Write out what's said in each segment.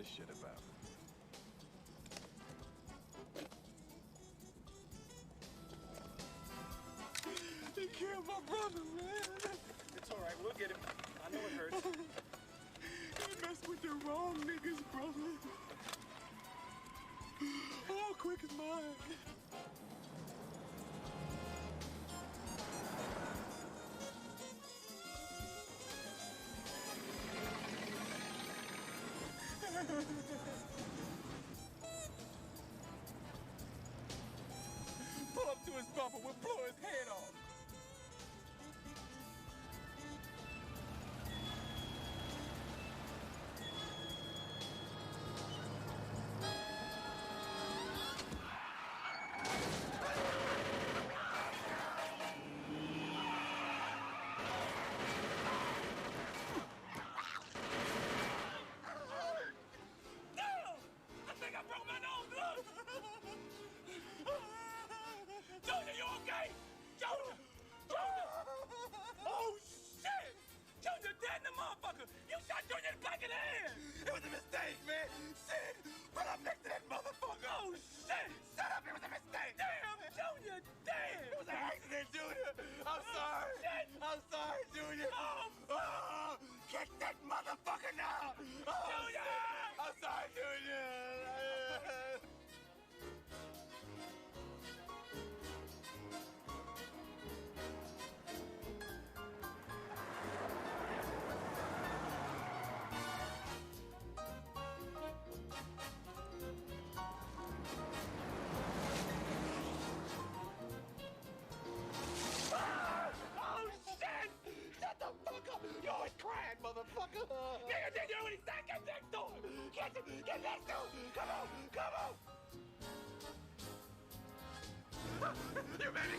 this shit about? He killed my brother, man. It's all right. We'll get him. I know it hurts. He messed with the wrong niggas, brother. Oh, quick as mine. Pull up to his bumper, we'll blow his head off. Junior, you okay? Junior! Junior! Oh, shit! Junior dead in the motherfucker! You shot Junior in the back of the head! It was a mistake, man! Shit! Run up next to that motherfucker! Oh, shit! Shut up! It was a mistake! Damn! Junior dead! It was an accident, Junior! I'm sorry! Shit! I'm sorry, Junior! Oh, get that motherfucker now! Oh, Junior! Shit. I'm sorry, Junior! Motherfucker! Nigga, did you know what he said? Get next to him! Get next to him! Come on! Come on! You made me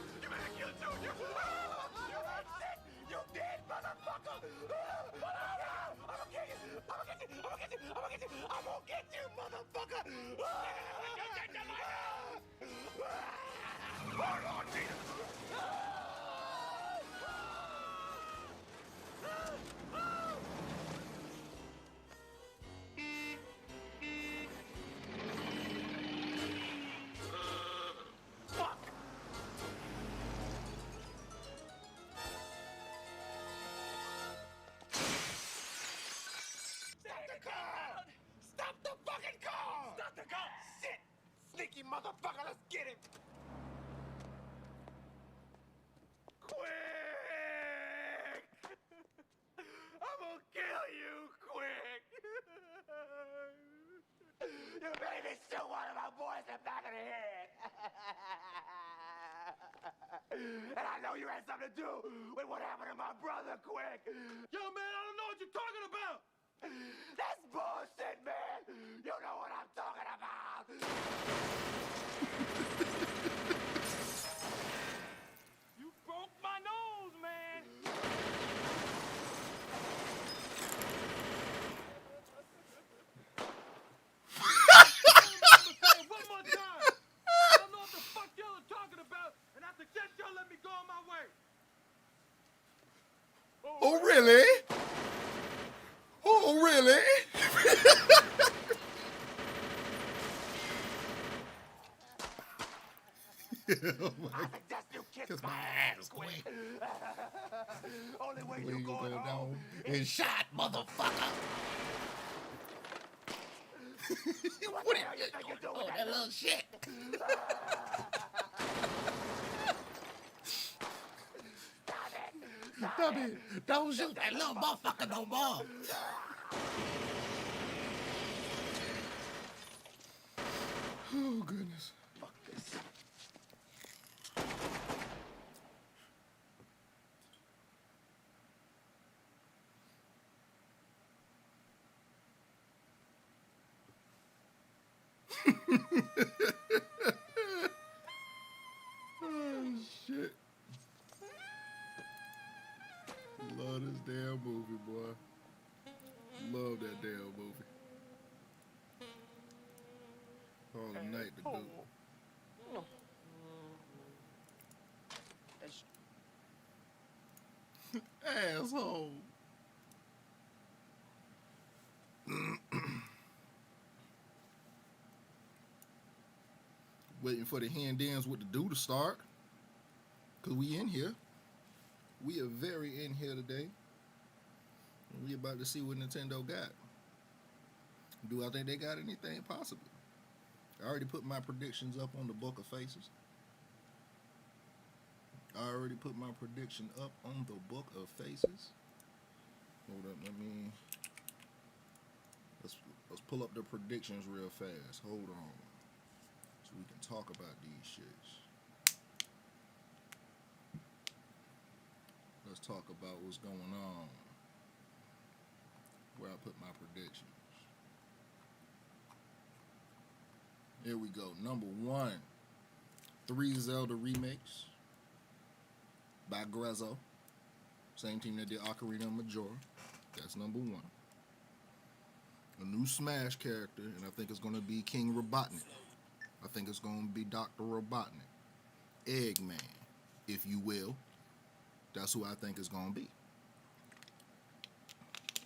kill Junior! You ain't shit! You dead, motherfucker! I'm gonna kill you! I'm gonna get you! I'm gonna get you! I'm gonna get you! I'm gonna get you, motherfucker! Hold on, Jesus! Stop the fucking car! Stop the car! Shit! Sneaky motherfucker, let's get him! Quick! I'm gonna kill you, quick! You made me shoot one of my boys in the back of the head! And I know you had something to do with what happened to my brother, quick! Yo, man, I don't know what you're talking about! That's bullshit, man! You know what I'm talking about! You broke my nose, man! One more time! I don't know what the fuck y'all are talking about, and I suggest y'all let me go on my way! Oh, really? Oh, really? Oh my. Kiss my ass quick. Only way Where you go going down home and shot, motherfucker. What the hell you think you're doing? Oh, that little shit. Stop it. Don't shoot that little motherfucker no more. Oh, goodness. Fuck this. Oh, shit. Love this damn movie, boy. Love that damn movie. All the night to boot. Asshole. Waiting for the hand dance with the do to start. Because we in here. We are very in here today. And we about to see what Nintendo got. Do I think they got anything? Possibly. I already put my predictions up on the Book of Faces. Let's Hold up, let's pull up the predictions real fast. Hold on. So we can talk about these shits. Let's talk about what's going on. Where I put my predictions. Here we go. Number 1. 3 Zelda remakes by Grezzo. Same team that did Ocarina of Majora. That's number 1. A new Smash character, and I think it's going to be King Robotnik. I think it's going to be Dr. Robotnik. Eggman, if you will. That's who I think it's going to be.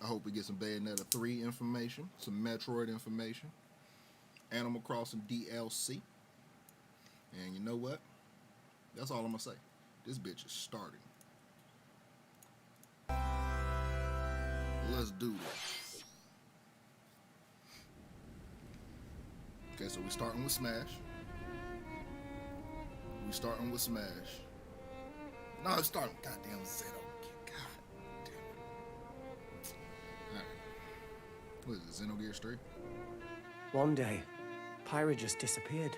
I hope we get some Bayonetta 3 information, some Metroid information, Animal Crossing DLC. And you know what? That's all I'm going to say. This bitch is starting. Let's do this. Okay, so we're starting with Smash. No, it's starting with goddamn Zeno. God damn it. Alright. What is it, Xenogears 3? One day, Pyra just disappeared.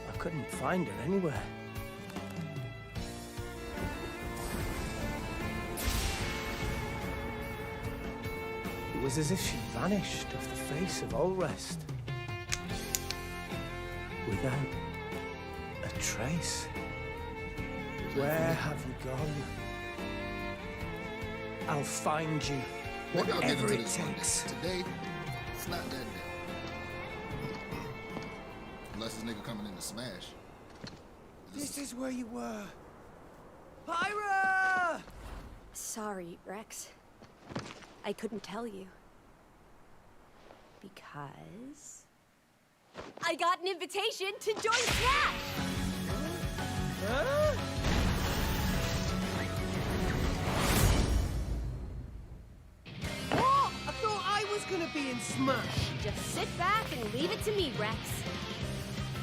I couldn't find her anywhere. It was as if she vanished off the face of Allrest. Without a trace. Where have you gone? I'll find you, Maybe I'll get whatever into it this one takes. day. Today, it's not that day. Unless this nigga coming in to Smash. This is where you were. Pyra! Sorry, Rex. I couldn't tell you. Because I got an invitation to join Smash! Huh? What? I thought I was gonna be in Smash. Just sit back and leave it to me, Rex.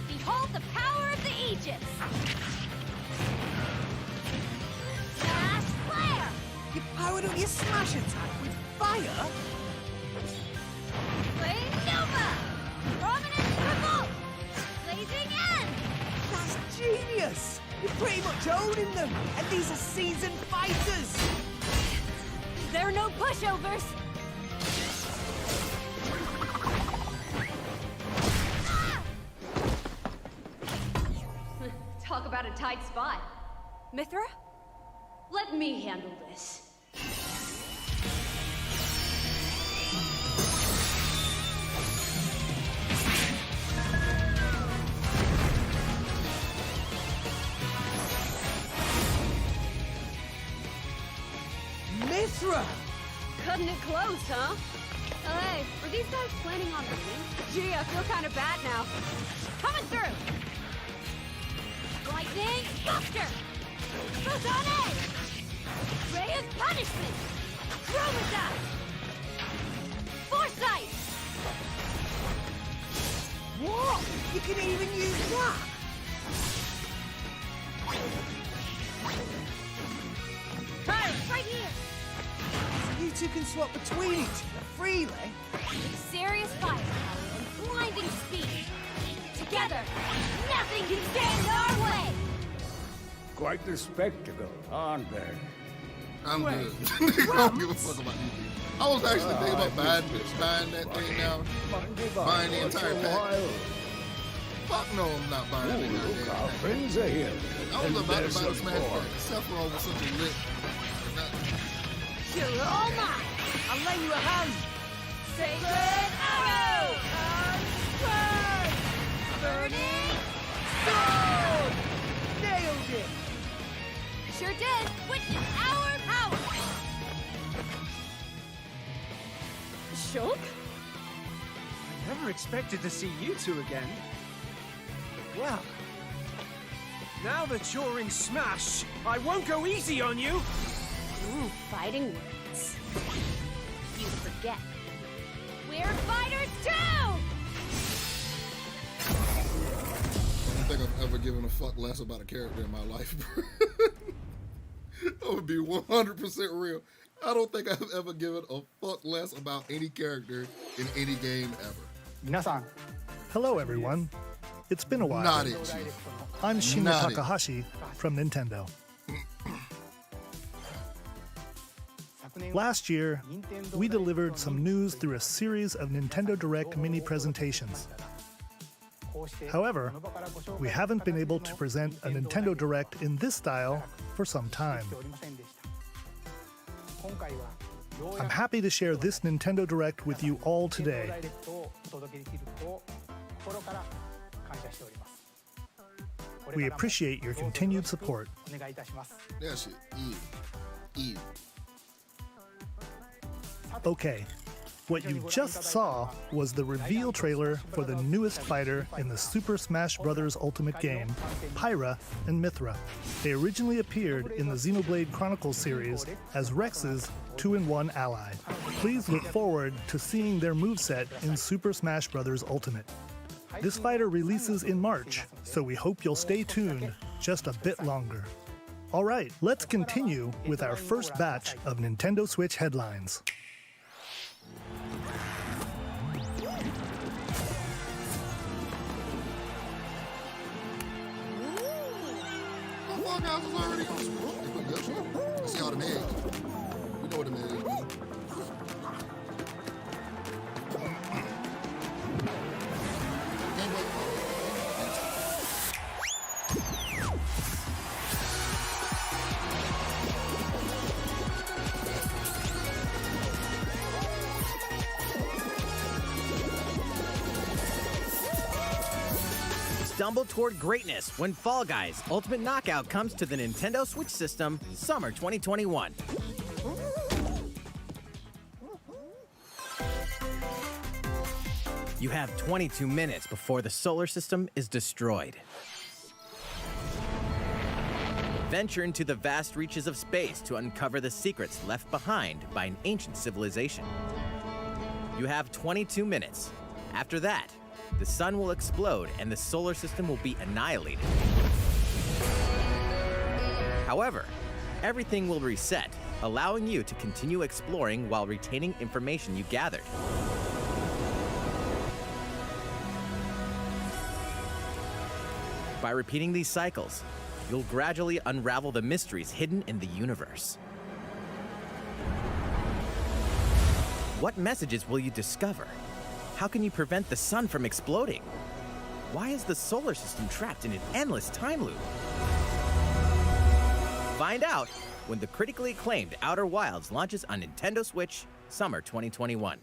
Behold the power of the Aegis! Smash Flare! You powered up your Smash attack with fire? Flame Nova! Prominence Revolt! Blazing End! That's genius! You're pretty much owning them, and these are seasoned fighters! There are no pushovers! Talk about a tight spot. Mithra? Let me handle this. Mithra! Cutting it close, huh? Hey, were these guys planning on leaving? Gee, I feel kind of bad now. Coming through! Lightning Buster! Photon Edge! Ray of Punishment! Chromata! Foresight! What? You can even use that? Right here! So you two can swap between each other freely? With serious firepower and blinding speed. Together, nothing can stand our way! Quite the spectacle, aren't they? I'm good. I don't give a fuck about these people. I was actually thinking about buying that thing now. Buying the entire pack. Fuck no, I'm not buying Ooh, that look, goddamn our pack. friends are here. I was And about to there's buy the some Smash more. Pack. Sephiroth was such a lit. You're all mine. I'll lend you a hand. Sacred arrow! Burning sword! Nailed it. Sure did. Witness our power. Shulk? I never expected to see you two again. Well, now that you're in Smash, I won't go easy on you. Ooh, fighting words. You forget. We're fighters too! I don't think I've ever given a fuck less about a character in my life. I would be 100% real. I don't think I've ever given a fuck less about any character in any game ever. Hello, everyone. It's been a while. Not it. I'm Shinya Not it. Takahashi from Nintendo. Last year, we delivered some news through a series of Nintendo Direct mini presentations. However, we haven't been able to present a Nintendo Direct in this style for some time. I'm happy to share this Nintendo Direct with you all today. We appreciate your continued support. That shit, ew. Okay, what you just saw was the reveal trailer for the newest fighter in the Super Smash Bros. Ultimate game, Pyra and Mythra. They originally appeared in the Xenoblade Chronicles series as Rex's 2-in-1 ally. Please look forward to seeing their moveset in Super Smash Bros. Ultimate. This fighter releases in March, so we hope you'll stay tuned just a bit longer. All right, let's continue with our first batch of Nintendo Switch headlines. Oh, Fall Guys was already on Switch. They put Yoshi. I see all them eggs. We know what them eggs mean. Can't wait. Stumble toward greatness when Fall Guys Ultimate Knockout comes to the Nintendo Switch system summer 2021. You have 22 minutes before the solar system is destroyed. Venture into the vast reaches of space to uncover the secrets left behind by an ancient civilization. You have 22 minutes. After that, the sun will explode and the solar system will be annihilated. However, everything will reset, allowing you to continue exploring while retaining information you gathered. By repeating these cycles, you'll gradually unravel the mysteries hidden in the universe. What messages will you discover? How can you prevent the sun from exploding? Why is the solar system trapped in an endless time loop? Find out when the critically acclaimed Outer Wilds launches on Nintendo Switch summer 2021.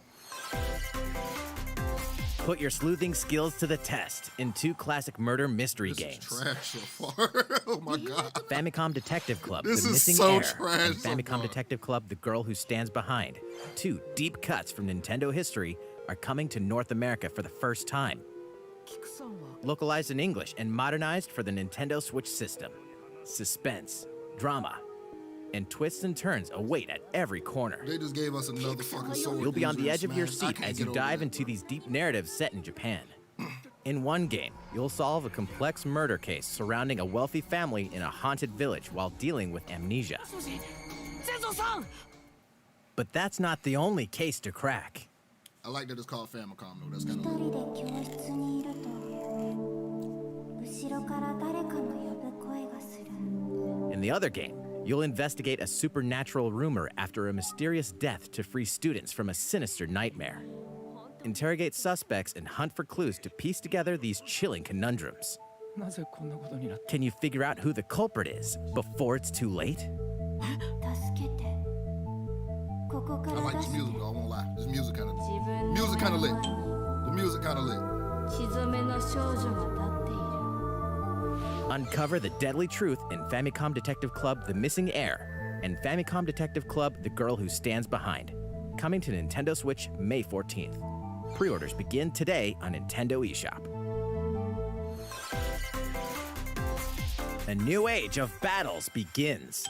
Put your sleuthing skills to the test in 2 classic murder mystery This games. is trash so far. Oh my god. Famicom Detective Club, This The is Missing so Heir, trash and so Famicom far. Detective Club, The Girl Who Stands Behind. 2 deep cuts from Nintendo history are coming to North America for the first time. Localized in English and modernized for the Nintendo Switch system. Suspense, drama, and twists and turns await at every corner. They just gave us another fucking sword. You'll be on the user edge of your Smash. I seat can't as get you over dive that, into bro. these deep narratives set in Japan. In one game, you'll solve a complex murder case surrounding a wealthy family in a haunted village while dealing with amnesia. But that's not the only case to crack. I like that it's called Famicom though. That's kind of 一人で教室にいると後ろから誰かの呼ぶ声がする In the other game, you'll investigate a supernatural rumor after a mysterious death to free students from a sinister nightmare. interrogate suspects, and hunt for clues to piece together these chilling conundrums. Can you figure out who the culprit is before it's too late? 助けてここか I ら like 出 this して music, though. I won't lie. This music kind of 自分の music kind of lit. 前に The music kind of lit. 血染めの少女が立っている Uncover the deadly truth in Famicom Detective Club The Missing Heir and Famicom Detective Club The Girl Who Stands Behind. Coming to Nintendo Switch May 14th. Pre-orders begin today on Nintendo eShop. A new age of battles begins.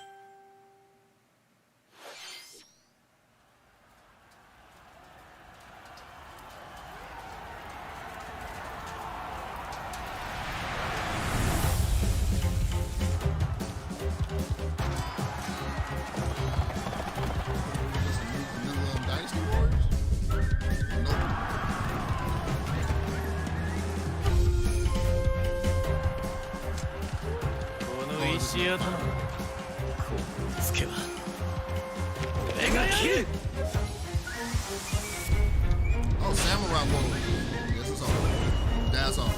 This new Dynasty Warriors? Nope. この石頭こうつけば俺がやる Oh, Samurai Warriors. Yes, it's all. That's all.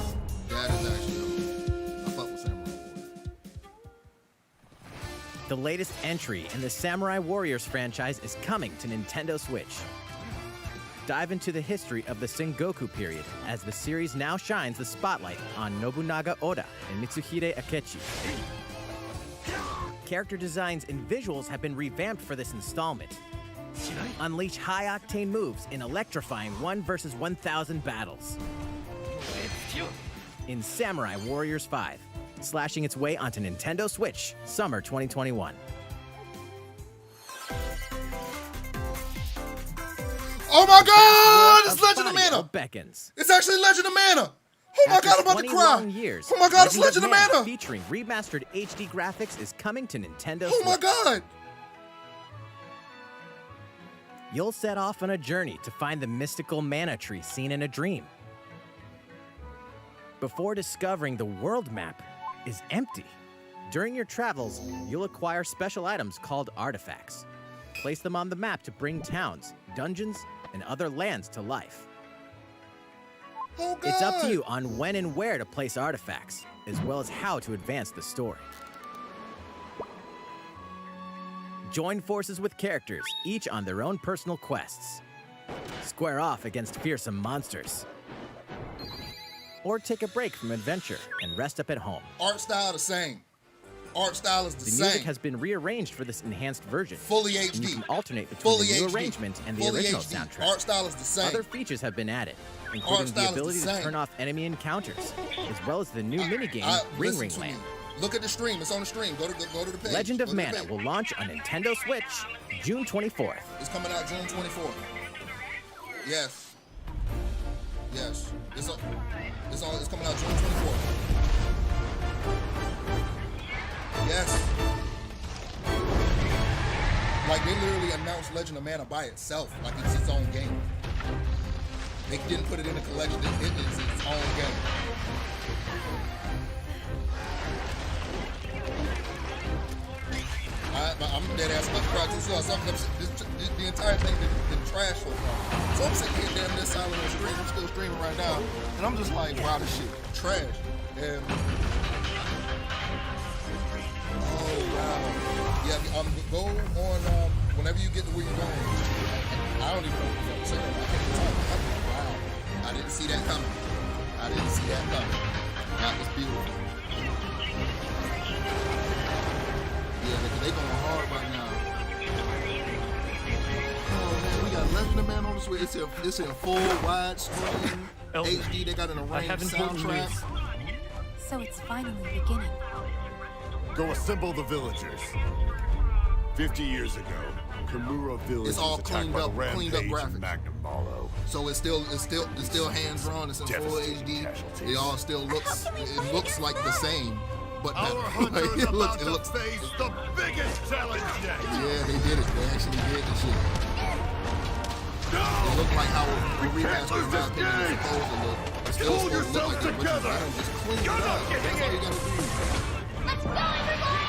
That is actually all. I fuck with Samurai Warriors. The latest entry in the Samurai Warriors franchise is coming to Nintendo Switch. Dive into the history of the Sengoku period as the series now shines the spotlight on Nobunaga Oda and Mitsuhide Akechi. Character designs and visuals have been revamped for this installment. Unleash high-octane moves in electrifying 1 versus 1,000 battles. In Samurai Warriors 5, slashing its way onto Nintendo Switch, summer 2021. Oh my god! It's Legend of Fadio Mana! beckons. It's actually Legend of Mana! Oh my After god, I'm about to 20 cry! long years, Oh my god, it's Legend of Mana! featuring remastered HD graphics is coming to Nintendo Oh my Switch. god! You'll set off on a journey to find the mystical mana tree seen in a dream. Before discovering the world map is empty. During your travels, you'll acquire special items called artifacts. Place them on the map to bring towns, dungeons, and other lands to life. Oh god! It's up to you on when and where to place artifacts, as well as how to advance the story. Join forces with characters, each on their own personal quests. Square off against fearsome monsters. Or take a break from adventure and rest up at home. Art style the same. Art style is the The same. music has been rearranged for this enhanced version. Fully And you HD. can alternate between Fully the new HD. arrangement and the Fully original HD. soundtrack. Art style is the same. Other features have been added, including the style is the ability to same. turn off enemy encounters, as well as the new minigame Ring listen Ring to me. Land. Look at the stream. It's on the stream. Go to the page. Legend of Go to the Mana page. will launch on Nintendo Switch June 24th. It's coming out June 24th. Yes. Yes. It's coming out June 24th. Yes. Like they literally announced Legend of Mana by itself, like it's its own game. They didn't put it in the collection. It is its own game. I'm dead ass about to cry too. So the entire thing been trash so far. So I'm sitting here damn near silent on stream. I'm still streaming right now, and I'm just like, wow, this shit trash. And oh wow, yeah. Go on whenever you get to where you're going. I don't even know what you're saying. I can't talk. I'm like, wow, I didn't see that coming. I didn't see that coming. That was beautiful. Yeah, they going hard right now. Oh man, we got Legend of Mana on the Switch. It's in full widescreen HD. They got an arranged soundtrack. So it's finally beginning. Go assemble the villagers. 50 years ago, Kamura Village It's all was attacked by the cleaned up Rampage graphics. and Magnum Mallow. So it's still hand drawn. It's in full Devastating HD. casualties. It all still looks. It looks like the same, but Our better. hunters Like, about to face the biggest challenge yet. Yeah, they did it. They actually did the shit. It looked like how the remaster in my opinion is supposed to look. It's still Pull supposed to look like yourselves the original. together. I don't just clean it up. That's all you gotta do. Let's go, everyone!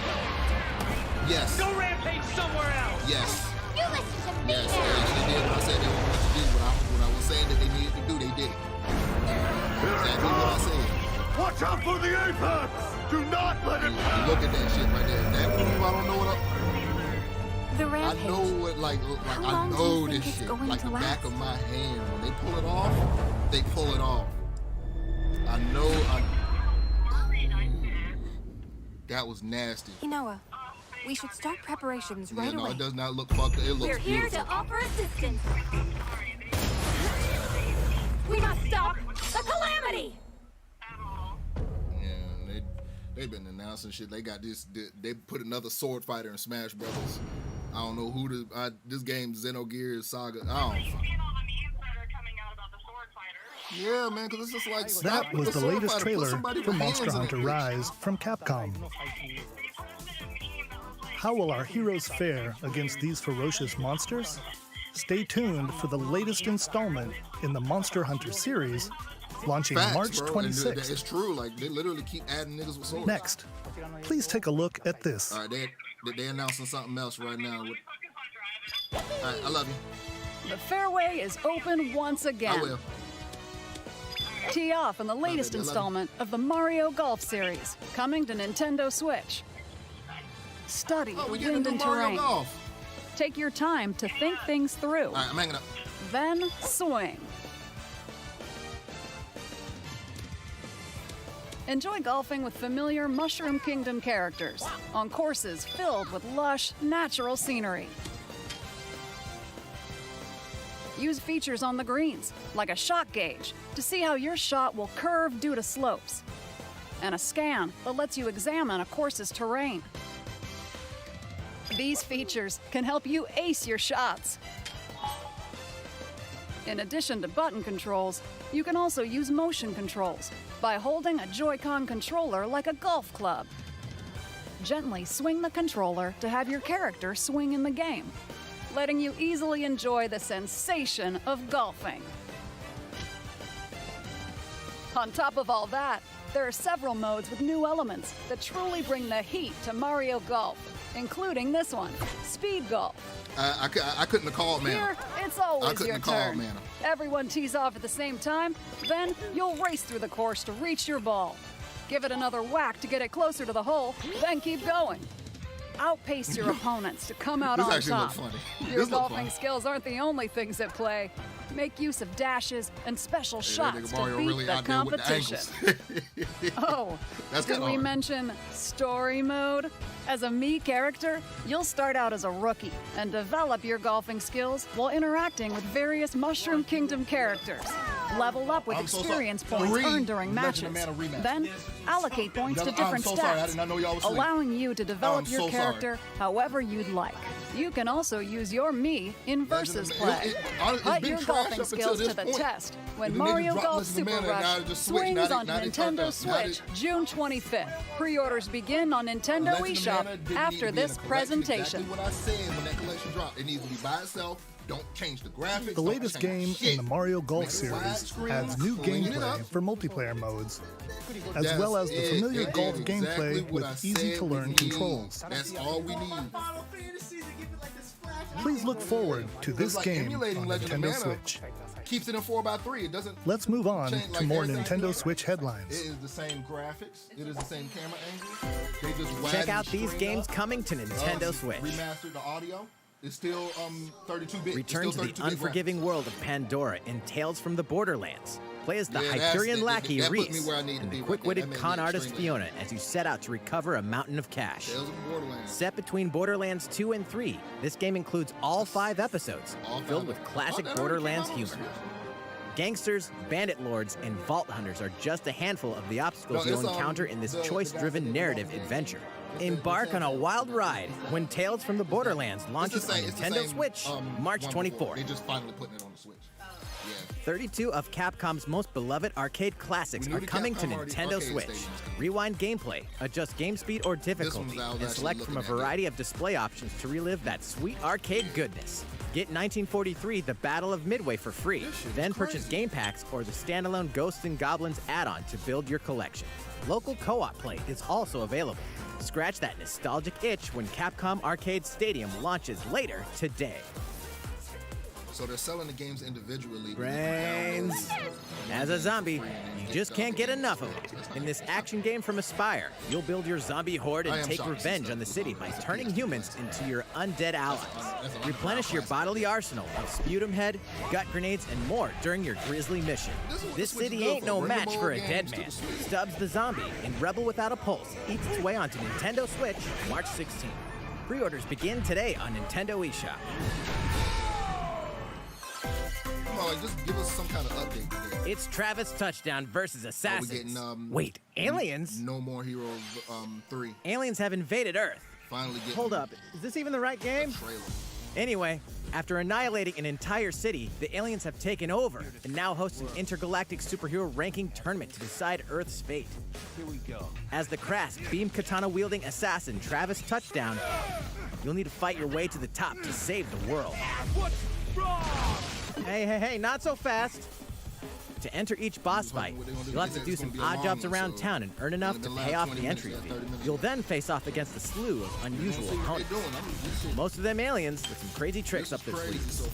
Yes. Go rampage somewhere else! Yes. You listen to me Yes. now! They actually did what I said they wanted to do. When I was saying that they needed to for the apex! Do not let him pass! Look at that shit right there. That move, I don't know what The I rampage. know what, like How I long do know you think this it's shit. going Like to the back last? of my hand. When they pull it off, they pull it off. I know, that was nasty. Inoa, we should start preparations Yeah, right no, away. it does not look fucked. It looks We're here beautiful. to offer assistance. We must stop the calamity! Yeah, they've been announcing shit. They got this. They put another sword fighter in Smash Brothers. I don't know who this game Xenogears Saga. I don't. Yeah, man, because it's just like That was the latest put trailer somebody for with hands Monster in Hunter it. Rise from Capcom. How will our heroes fare against these ferocious monsters? Stay tuned for the latest installment in the Monster Hunter series, launching Facts, March bro, and 26th. it's true. Like they literally keep adding niggas with swords. Next, please take a look at this. All right, they announcing something else right now. All right, I love you. The fairway is open once I again. will. Tee off in the latest baby, I love you. installment of the Mario Golf series, coming to Nintendo Switch. Study Oh, the we get a wind new and Mario terrain. Golf. Take your time to think things through. All right, I'm hanging up. Then swing. Enjoy golfing with familiar Mushroom Kingdom characters on courses filled with lush, natural scenery. Use features on the greens, like a shot gauge, to see how your shot will curve due to slopes, and a scan that lets you examine a course's terrain. These features can help you ace your shots. In addition to button controls, you can also use motion controls by holding a Joy-Con controller like a golf club. Gently swing the controller to have your character swing in the game, letting you easily enjoy the sensation of golfing. On top of all that, there are several modes with new elements that truly bring the heat to Mario Golf, including this one, Speed Golf. I couldn't have called, man. Here, it's I always couldn't your have called, turn. man. Everyone tees off at the same time, then you'll race through the course to reach your ball. Give it another whack to get it closer to the hole, then keep going. Outpace your opponents to come out This on actually top. look funny. Your This look golfing fun. skills aren't the only things at play. Make use of dashes and special That shots nigga to Mario beat really the out there with the competition. ankles. Oh, That's did kinda we hard. mention story mode? As a Mii character, you'll start out as a rookie and develop your golfing skills while interacting with various Mushroom Kingdom characters. Level up with I'm so sorry. experience points Three earned during Legend matches. of Mana rematch. Then allocate points to I'm different so stats, sorry. I did not know y'all was asleep. allowing you to develop I'm your so sorry. character however you'd like. You can also use your Mii in versus Legend of- play. it's Put been your trash golfing up until skills this to the point. test when The niggas Mario dropped Golf Legend of Super Mana, and now Rush they just switch. swings Now they- on now they turned Nintendo up. Now Switch June 25th. Pre-orders begin on Nintendo Legend of eShop Mana didn't need after to be in this a collection. presentation. Exactly what I said when that collection dropped. It needs to be by itself. Don't change the graphics. The don't latest change game shit. in the Mario Golf Make it series widescreen, adds new clean it gameplay up. for multiplayer modes, as That's well as the it. familiar It golf did gameplay exactly what I with said easy-to-learn we need. controls. That's all we need. Please look forward to this It's like game emulating on Legend of Nintendo Mana. Switch. Keeps it in 4x3. It doesn't. Let's move on change, to like, more everything. Nintendo Switch headlines. It is the same graphics. It is the same camera angle. They just Check widen out the these screen games up. coming to Nintendo Switch. Remastered the audio. It's still 32-bit. Return to the unforgiving world of Pandora in Tales from the Borderlands. Play as the Yeah, that's- Hyperion that lackey put me Reese where I need to and be the right quick-witted there. That made con me artist extremely Fiona as you set out to recover a mountain of cash. Tales of Borderlands. Set between Borderlands 2 and 3, this game includes all 5 episodes, All 5 filled with episodes. classic Oh, that already Borderlands came out on humor. Switch. Gangsters, bandit lords, and vault hunters are just a handful of the obstacles No, you'll it's, encounter in this the guy choice-driven said narrative Borderlands. adventure. It's the Embark on a same- wild ride when Tales from the Borderlands It's launches the on same- it's the Nintendo same, Switch one March before. 24th. They just finally putting it on the Switch. Yeah. 32 of Capcom's most beloved arcade classics We knew are the coming to Capcom already Nintendo arcade Switch. stations. Rewind gameplay, adjust game speed or difficulty, I was and actually select from a looking at. variety of display options to relive that sweet arcade goodness. Get 1943 The Battle of Midway for free, then purchase game packs or the standalone Ghosts and Goblins add-on to build your collection. Local co-op play is also available. Scratch that nostalgic itch when Capcom Arcade Stadium launches later today. So they're selling the games individually. Brains. As a zombie, you just can't get enough of them. In this action game from Aspyr, you'll build your zombie horde and take revenge on the city by turning humans into your undead allies. Replenish your bodily arsenal of sputum head, gut grenades, and more during your grisly mission. This city ain't no match for a dead man. Stubbs the Zombie in Rebel Without a Pulse eats its way onto Nintendo Switch March 16th. Pre-orders begin today on Nintendo eShop. Come on, like, just give us some kind of update today. It's Travis Touchdown versus Assassins. Are we getting, Wait, aliens? No More Heroes 3. Aliens have invaded Earth. Finally getting... Hold up, is this even the right game? Trailer. Anyway, after annihilating an entire city, the aliens have taken over and now host an intergalactic superhero ranking tournament to decide Earth's fate. Here we go. As the crass, beam katana-wielding assassin Travis Touchdown, you'll need to fight your way to the top to save the world. What's wrong? Hey, not so fast. To enter each boss fight, you'll have to do some odd jobs around town and earn enough to pay off the entry fee. You'll then face off against a slew of unusual opponents. Most of them aliens with some crazy tricks up their sleeves.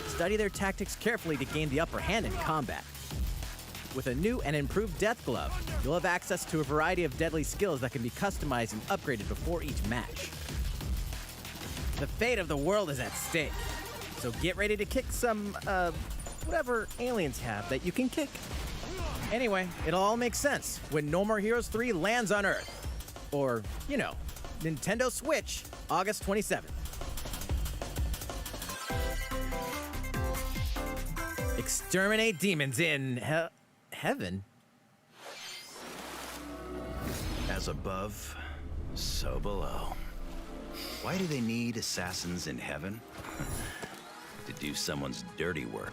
Study their tactics carefully to gain the upper hand in combat. With a new and improved Death Glove, you'll have access to a variety of deadly skills that can be customized and upgraded before each match. The fate of the world is at stake, so get ready to kick some, whatever aliens have that you can kick. Anyway, it'll all make sense when No More Heroes 3 lands on Earth. Or, you know, Nintendo Switch, August 27th. Exterminate demons in heaven? As above, so below. Why do they need assassins in heaven? To do someone's dirty work.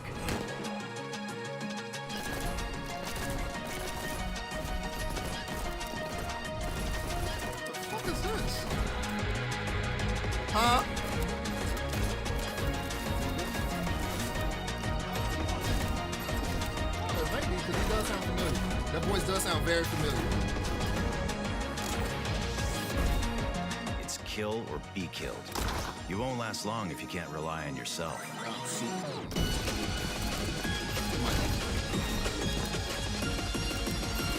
What the fuck is this? Huh? It might be, because he does sound familiar. That voice does sound very familiar. It's kill or be killed. You won't last long if you can't rely on yourself.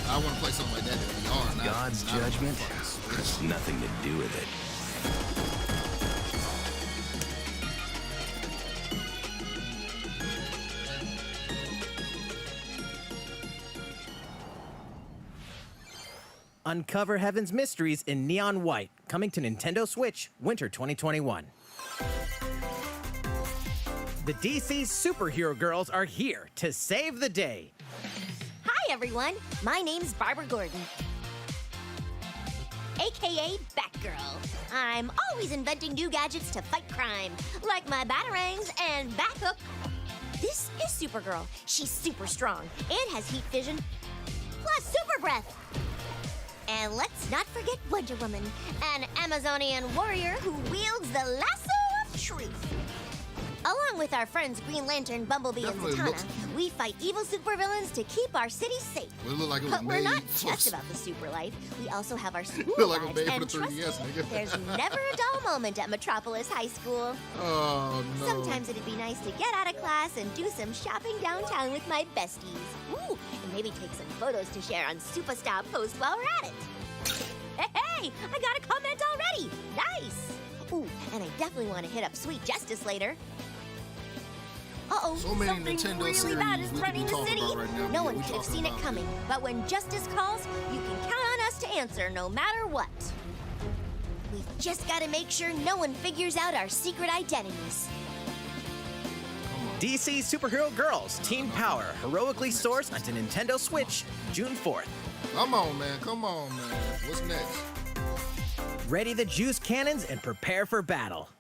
I want to play something like that in VR. God's judgment has nothing to do with it. Uncover Heaven's mysteries in neon white, coming to Nintendo Switch, winter 2021. The DC Superhero Girls are here to save the day. Hi, everyone. My name's Barbara Gordon, aka Batgirl. I'm always inventing new gadgets to fight crime, like my batarangs and Bathook. This is Supergirl. She's super strong and has heat vision, plus super breath. And let's not forget Wonder Woman, an Amazonian warrior who wields the lasso of truth. Along with our friends Green Lantern, Bumblebee, and Zatanna, we fight evil supervillains to keep our city safe. Well, it looked like it was But we're not just about the super life. We also have our school Look like lives, it was made and for the trust 3DS, me, nigga. there's never a dull moment at Metropolis High School. Oh, no. Sometimes it'd be nice to get out of class and do some shopping downtown with my besties. Ooh, and maybe take some photos to share on Superstar Post while we're at it. Hey, I got a comment already. Nice. Ooh, and I definitely want to hit up Sweet Justice later. Uh-oh, So many something Nintendo really series bad is we could threatening be the talking city. about right now. No Yeah, one we could have talking seen it about coming, but when justice calls, you can count on us to answer no matter what. We've just got to make sure no one figures out our secret identities. DC Superhero Girls Team Power, heroically sourced onto Nintendo Switch, June 4th. Come on, man. Come on, man. What's next? Ready the juice cannons and prepare for battle.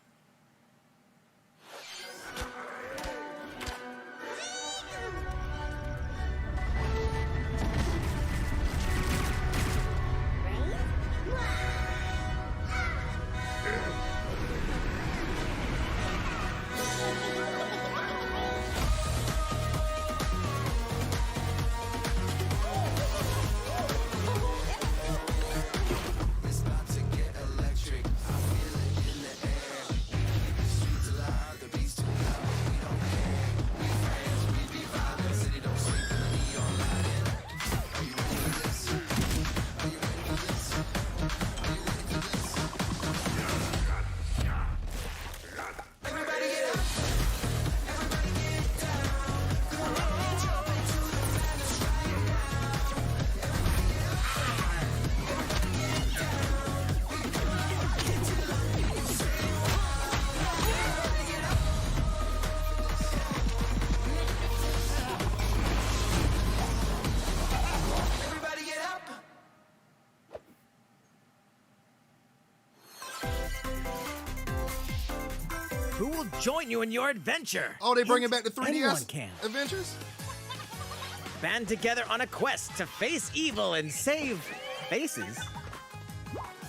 will join you in your adventure. Oh, they bringing back the 3DS Anyone can. Adventures? Band together on a quest to face evil and save faces.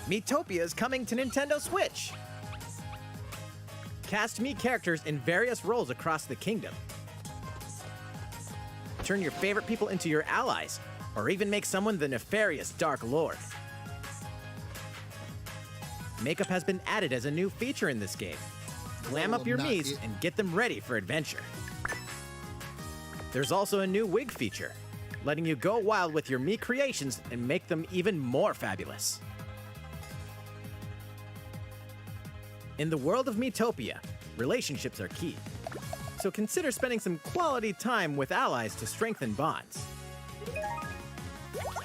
Miitopia is coming to Nintendo Switch. Cast Mii characters in various roles across the kingdom. Turn your favorite people into your allies, or even make someone the nefarious Dark Lord. Makeup has been added as a new feature in this game. Glam up your Miis and get them ready for adventure. There's also a new wig feature, letting you go wild with your Mii creations and make them even more fabulous. In the world of Miitopia, relationships are key. So consider spending some quality time with allies to strengthen bonds.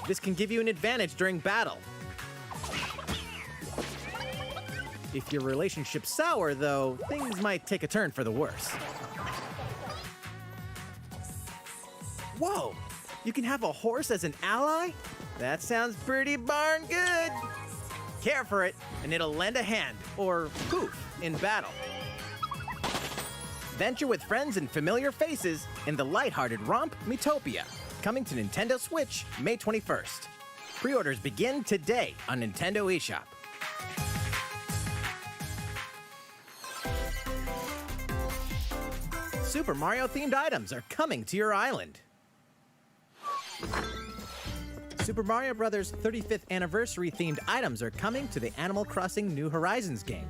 This can give you an advantage during battle. If your relationship's sour, though, things might take a turn for the worse. Whoa! You can have a horse as an ally? That sounds pretty darn good! Care for it, and it'll lend a hand, or poof, in battle. Venture with friends and familiar faces in the lighthearted romp Miitopia, coming to Nintendo Switch May 21st. Pre-orders begin today on Nintendo eShop. Super Mario-themed items are coming to your island. Super Mario Bros. 35th anniversary-themed items are coming to the Animal Crossing New Horizons game.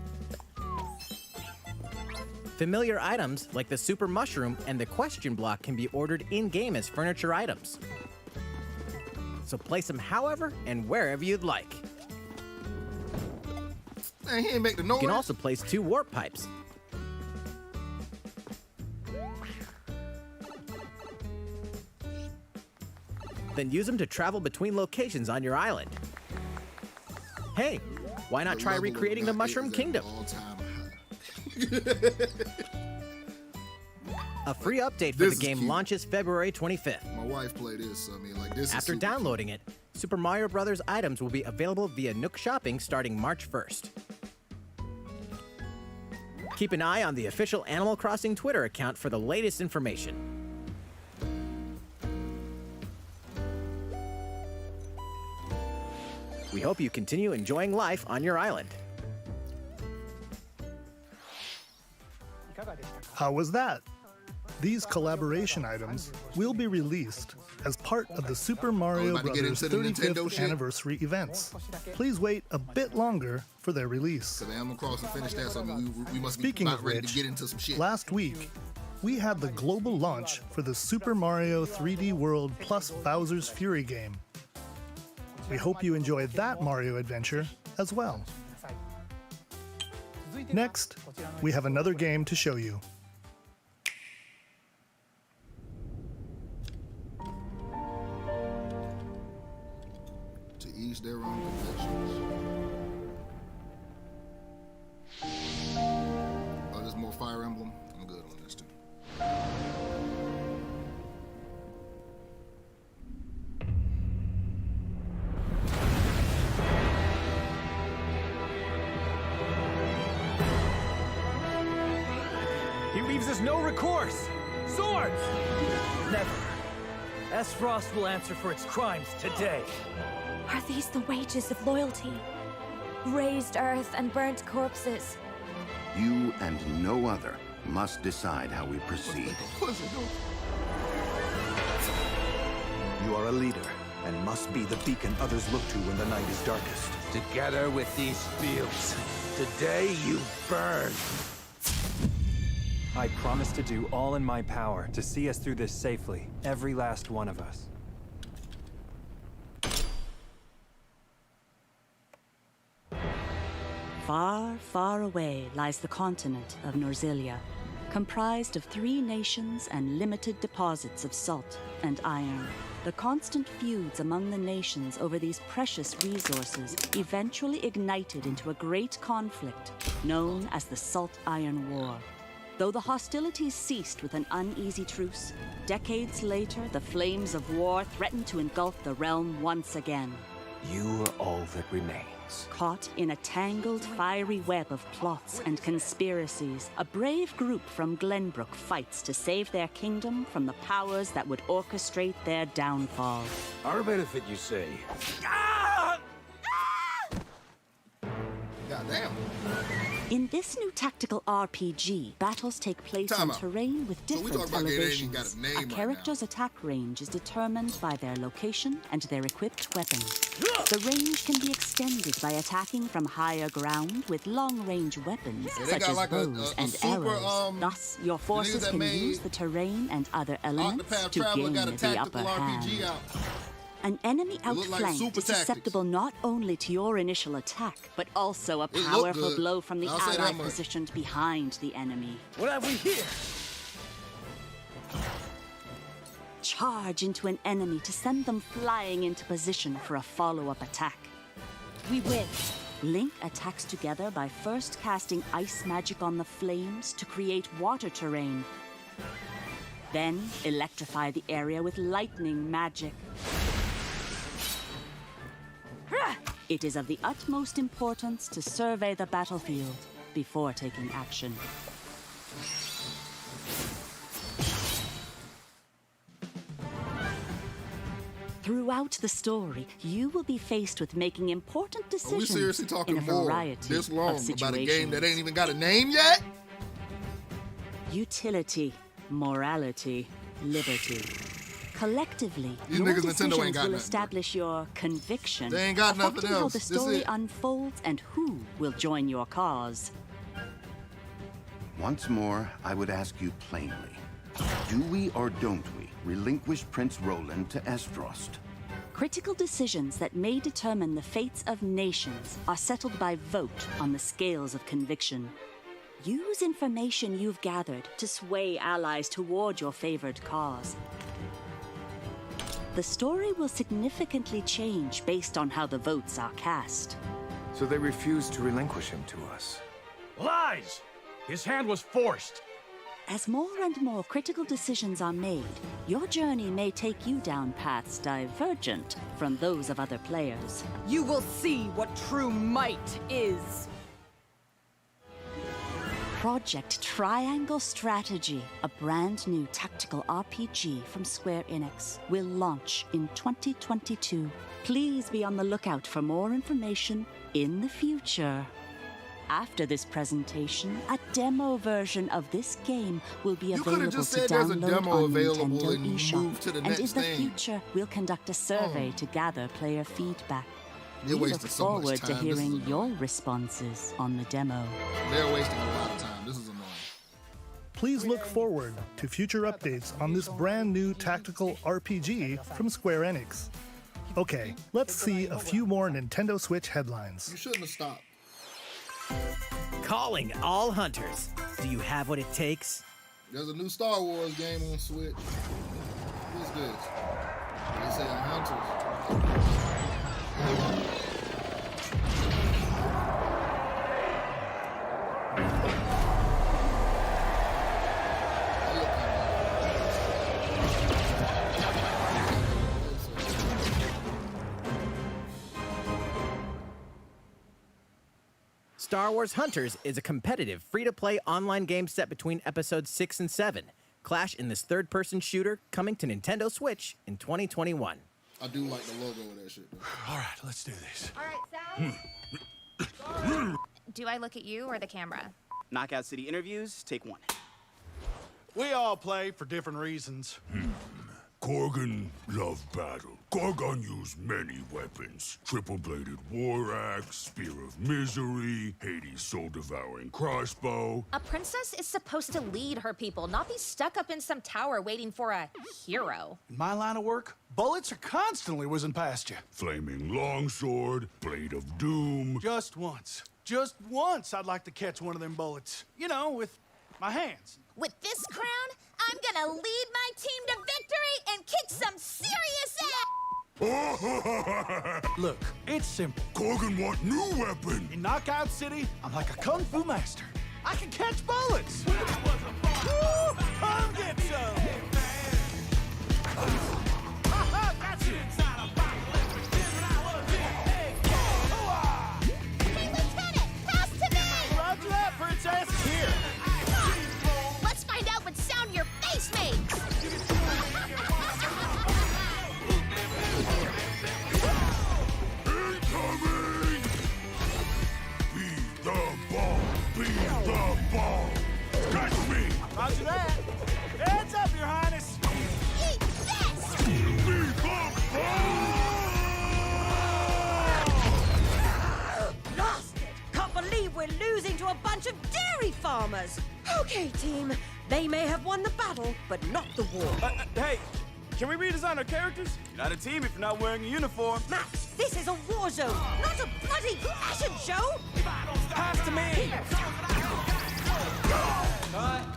Familiar items like the Super Mushroom and the Question Block can be ordered in-game as furniture items. So place them however and wherever you'd like. Man, he ain't make the noise. You can also place 2 warp pipes. Then use them to travel between locations on your island. Hey, why not try recreating the Mushroom Kingdom? A free update for the game launches February 25th. My wife played this, so I mean, like, this After is downloading it, Super Mario Bros. Items will be available via Nook Shopping starting March 1st. Keep an eye on the official Animal Crossing Twitter account for the latest information. We hope you continue enjoying life on your island. How was that? These collaboration items will be released as part of the Super Mario about to get Bros. into the 35th Nintendo shit? anniversary events. Please wait a bit longer for their release. So the Animal Crossing finished that, so I mean, we must Speaking be of about ready which, to get into some shit. last week, we had the global launch for the Super Mario 3D World plus Bowser's Fury game. We hope you enjoyed that Mario adventure as well. Next, we have another game to show you. To each their own convictions. Oh, there's more Fire Emblem? I'm good on this too. He leaves us no recourse. Swords! Never. S-Frost will answer for its crimes today. Are these the wages of loyalty? Raised earth and burnt corpses. You and no other must decide how we proceed. You are a leader and must be the beacon others look to when the night is darkest. Together with these fields, today you burn. I promise to do all in my power to see us through this safely, every last one of us. Far, far away lies the continent of Norzilia, comprised of 3 nations and limited deposits of salt and iron. The constant feuds among the nations over these precious resources eventually ignited into a great conflict known as the Salt Iron War. Though the hostilities ceased with an uneasy truce, decades later the flames of war threatened to engulf the realm once again. You are all that remains. Facts. Caught in a tangled, fiery web of plots and conspiracies, a brave group from Glenbrook fights to save their kingdom from the powers that would orchestrate their downfall. Our benefit, you say? Goddamn. In this new tactical RPG, battles take place Time on out. terrain with So we different talking about game that ain't even elevations. got a name A right character's attack range is determined by their location and their equipped weapon. The range can be extended by attacking from higher ground with long-range weapons Yeah, they such got as like bows a and super, arrows. Thus, your forces that can made use the terrain and other elements Octopath to Traveler gain got a the upper tactical hand. RPG out. An enemy It looked like outflanked Super is Tactics. susceptible not only to your initial attack, but also a It looked powerful good. blow from the I'll say that ally much. positioned behind the enemy. What have we here? Charge into an enemy to send them flying into position for a follow-up attack. We win. Link attacks together by first casting ice magic on the flames to create water terrain. Then electrify the area with lightning magic. It is of the utmost importance to survey the battlefield before taking action. Throughout the story, you will be faced with making important Are we decisions seriously talking in a more variety this long of about a game that situations. ain't even got a name yet? Utility, morality, liberty. Collectively, These your niggas Nintendo decisions ain't got will nothing, establish your conviction, They ain't got nothing affecting how else. the This story it. unfolds and who will join your cause. Once more, I would ask you plainly. Do we or don't we relinquish Prince Roland to Esfrost? Critical decisions that may determine the fates of nations are settled by vote on the scales of conviction. Use information you've gathered to sway allies toward your favored cause. The story will significantly change based on how the votes are cast. So they refused to relinquish him to us. Lies! His hand was forced. As more and more critical decisions are made, your journey may take you down paths divergent from those of other players. You will see what true might is. Project Triangle Strategy, a brand new tactical RPG from Square Enix, will launch in 2022. Please be on the lookout for more information in the future. After this presentation, a demo version of this game will be You coulda available just to said there's a download demo on available Nintendo and eShop. move to the And in next the thing. future, we'll conduct a survey to gather player feedback. They We look wasted so much forward to time. This is hearing your responses on the demo. They're wasting a lot of time. This is annoying. Please look forward to future updates on this brand new tactical RPG from Square Enix. Okay, let's see a few more Nintendo Switch headlines. You shouldn't have stopped. Calling all hunters. Do you have what it takes? There's a new Star Wars game on Switch. Who's this? They say Hunters. Star Wars Hunters is a competitive, free-to-play online game set between episodes 6 and 7. Clash in this third-person shooter coming to Nintendo Switch in 2021. I do like the logo of that shit, though. All right, let's do this. All right, Sally. Do I look at you or the camera? Knockout City interviews, take one. We all play for different reasons. Korgan loved battle. Korgan used many weapons. Triple-bladed war axe, spear of misery, Hades' soul-devouring crossbow. A princess is supposed to lead her people, not be stuck up in some tower waiting for a hero. In my line of work, bullets are constantly whizzing past you. Flaming longsword, blade of doom. Just once I'd like to catch one of them bullets. You know, with my hands. With this crown, I'm gonna lead my team to victory and kick some serious ass! Look, it's simple. Korgan want new weapon. In Knockout City, I'm like a kung fu master. I can catch bullets. Woo! Come get some! Got you! us. Okay, team. They may have won the battle, but not the war. Hey, can we redesign our characters? You're not a team if you're not wearing a uniform. Max, this is a war zone, not a bloody fashion show. Pass to me.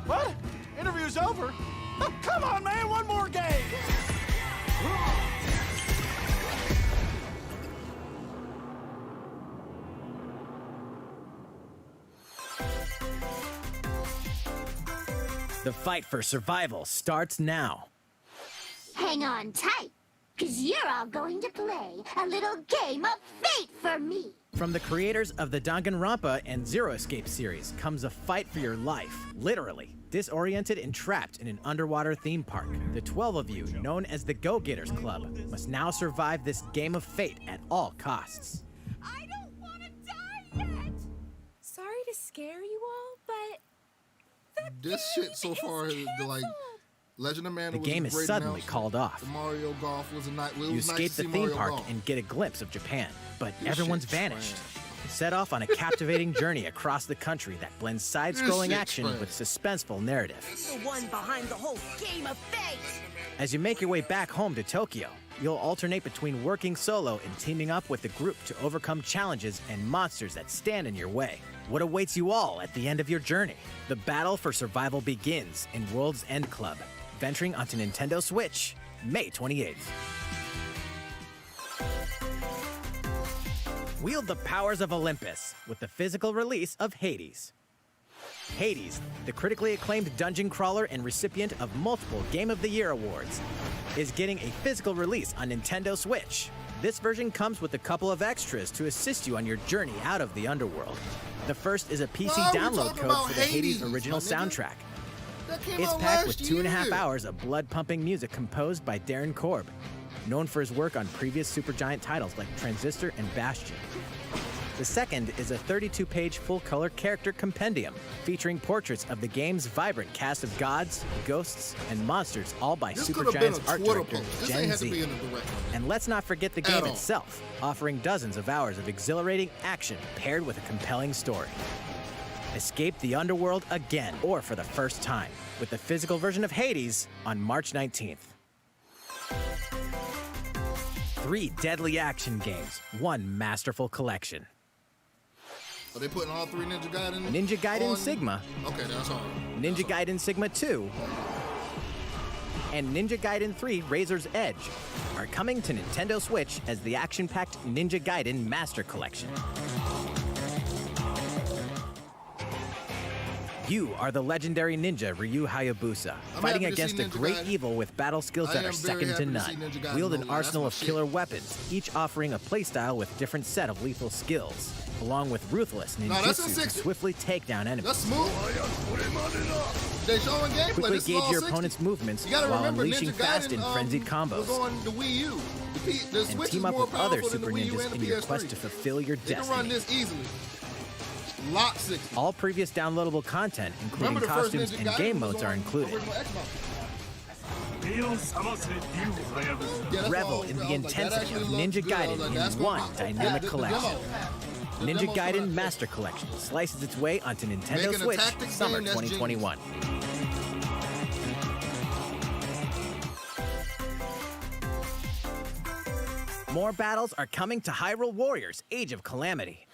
What? Interview's over? Oh, come on, man, one more game. The fight for survival starts now. Hang on tight, because you're all going to play a little game of fate for me. From the creators of the Danganronpa and Zero Escape series comes a fight for your life, literally. Disoriented and trapped in an underwater theme park, the 12 of you, known as the Go-Getters Club, must now survive this game of fate at all costs. I don't want to die yet! Sorry to scare you all, but... This shit so far is like Legend of Mana. The game is suddenly called off. The Mario Golf was a night. You escape the theme park and get a glimpse of Japan, but everyone's vanished. Set off on a captivating journey across the country that blends side-scrolling action with suspenseful narrative. The one behind the whole game of fate. As you make your way back home to Tokyo, you'll alternate between working solo and teaming up with the group to overcome challenges and monsters that stand in your way. What awaits you all at the end of your journey? The battle for survival begins in World's End Club, venturing onto Nintendo Switch, May 28th. Wield the powers of Olympus with the physical release of Hades. Hades, the critically acclaimed dungeon crawler and recipient of multiple Game of the Year awards, is getting a physical release on Nintendo Switch. This version comes with a couple of extras to assist you on your journey out of the underworld. The first is a PC download code for the Hades original soundtrack. It's packed with 2.5 hours of blood-pumping music composed by Darren Korb, known for his work on previous Supergiant titles like Transistor and Bastion. The second is a 32-page full-color character compendium featuring portraits of the game's vibrant cast of gods, ghosts, and monsters, all by Supergiant's art director, Gen Z. And let's not forget the game itself, offering dozens of hours of exhilarating action paired with a compelling story. Escape the underworld again, or for the first time, with the physical version of Hades on March 19th. 3 deadly action games, 1 masterful collection. Are they putting all 3 Ninja Gaiden? Ninja Gaiden Sigma. Okay, that's all. Ninja Gaiden Sigma 2 and Ninja Gaiden 3 Razor's Edge are coming to Nintendo Switch as the action-packed Ninja Gaiden Master Collection. You are the legendary ninja Ryu Hayabusa, fighting against a great evil with battle skills that are second to none. Wield an arsenal of killer weapons, each offering a playstyle with different set of lethal skills, along with ruthless ninjutsu to swiftly take down enemies. That's smooth. They showing gameplay. Quickly gauge your opponent's movements while unleashing fast and frenzied combos. On the Wii U. The and team up with other Super Ninjas in your quest to fulfill your destiny. They can run this easily. Lot 60. All previous downloadable content, including costumes and game modes, are included. Revel in the intensity of Ninja Gaiden in one dynamic collection. Ninja Gaiden Master Collection slices its way onto Nintendo Switch Summer 2021. More battles are coming to Hyrule Warriors Age of Calamity.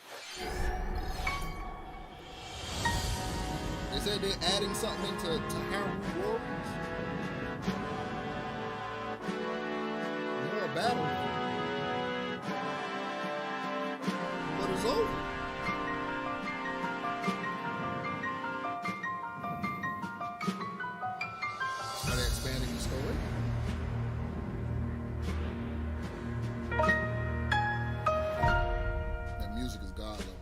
They said they're adding something to Hyrule Warriors. More battle. But it's over. Are they expanding the story? That music is god level.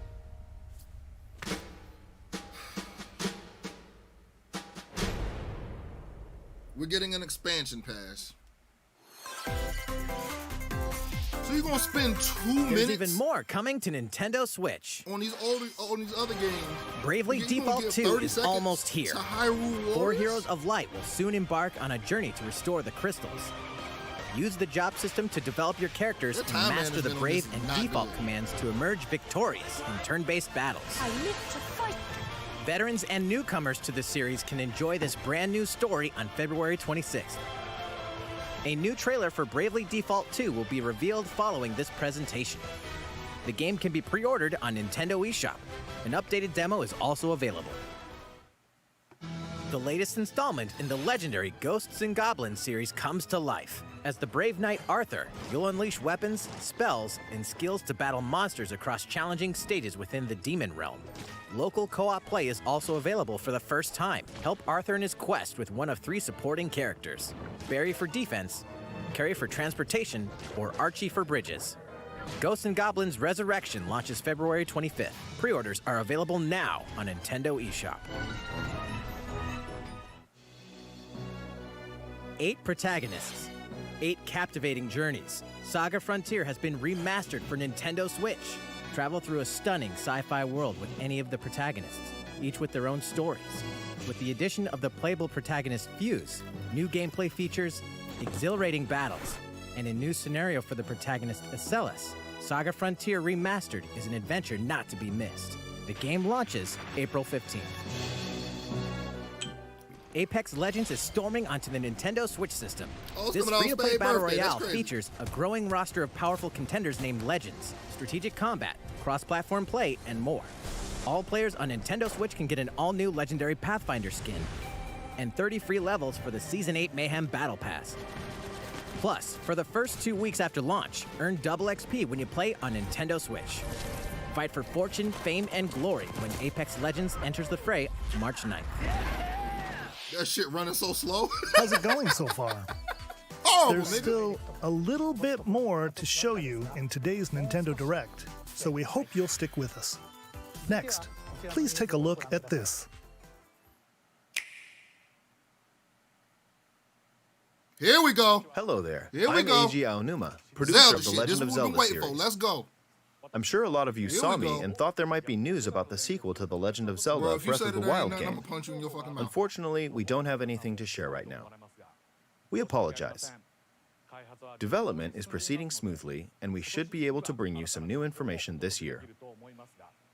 We're getting an expansion pass. So you're gonna spend 2 minutes? There's even more coming to Nintendo Switch. On these other games. Bravely Default 2 is almost here. 4 Heroes of Light will soon embark on a journey to restore the crystals. Use the job system to develop your characters and master the Brave and Default commands to emerge victorious in turn-based battles. I live to fight. Veterans and newcomers to the series can enjoy this brand new story on February 26th. A new trailer for Bravely Default 2 will be revealed following this presentation. The game can be pre-ordered on Nintendo eShop. An updated demo is also available. The latest installment in the legendary Ghosts and Goblins series comes to life. As the brave knight Arthur, you'll unleash weapons, spells, and skills to battle monsters across challenging stages within the Demon Realm. Local co-op play is also available for the first time. Help Arthur in his quest with one of 3 supporting characters: Barry for defense, Carrie for transportation, or Archie for bridges. Ghosts and Goblins Resurrection launches February 25th. Pre-orders are available now on Nintendo eShop. 8 protagonists, 8 captivating journeys. Saga Frontier has been remastered for Nintendo Switch. Travel through a stunning sci-fi world with any of the protagonists, each with their own stories. With the addition of the playable protagonist Fuse, new gameplay features, exhilarating battles, and a new scenario for the protagonist Acellus, Saga Frontier Remastered is an adventure not to be missed. The game launches April 15th. Apex Legends is storming onto the Nintendo Switch system. This free-to-play battle royale features a growing roster of powerful contenders named Legends, strategic combat, cross-platform play, and more. All players on Nintendo Switch can get an all-new Legendary Pathfinder skin and 30 free levels for the Season 8 Mayhem Battle Pass. Plus, for the first 2 weeks after launch, earn double XP when you play on Nintendo Switch. Fight for fortune, fame, and glory when Apex Legends enters the fray March 9th. That shit running so slow. How's it going so far? Oh, There's still a little bit more to show you in today's Nintendo Direct, so we hope you'll stick with us. Next, please take a look at this. Here we go. Hello there. Here we I'm go. Eiji Aonuma, producer Zelda of the shit. Legend This of is what Zelda we've been waiting series. for. Let's go. I'm sure a lot of you Here saw we me go. and thought there might be news about the sequel to The Legend of Zelda Bro, if you Breath say of the that there ain't Wild nothing, I'm game. gonna punch you in your fucking mouth. Unfortunately, we don't have anything to share right now. We apologize. Development is proceeding smoothly, and we should be able to bring you some new information this year.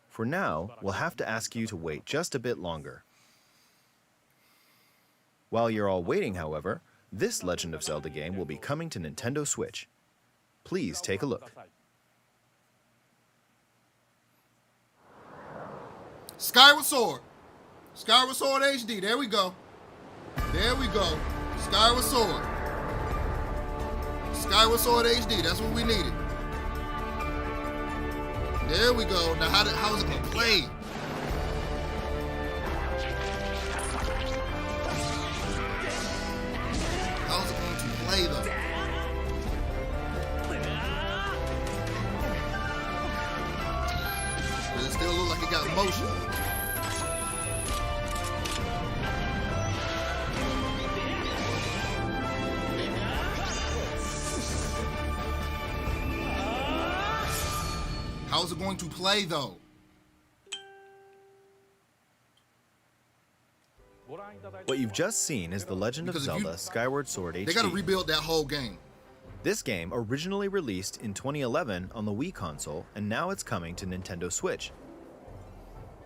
For now, we'll have to ask you to wait just a bit longer. While you're all waiting, however, this Legend of Zelda game will be coming to Nintendo Switch. Please take a look. Skyward Sword. Skyward Sword HD. There we go. There we go. Skyward Sword. Skyward Sword HD. That's what we needed. There we go. Now how's it gonna play? How's it going to play though? Does it still look like it got motion? How's it going to play though? What you've just seen is The Legend of Zelda Skyward Sword HD. They gotta rebuild that whole game. This game originally released in 2011 on the Wii console, and now it's coming to Nintendo Switch.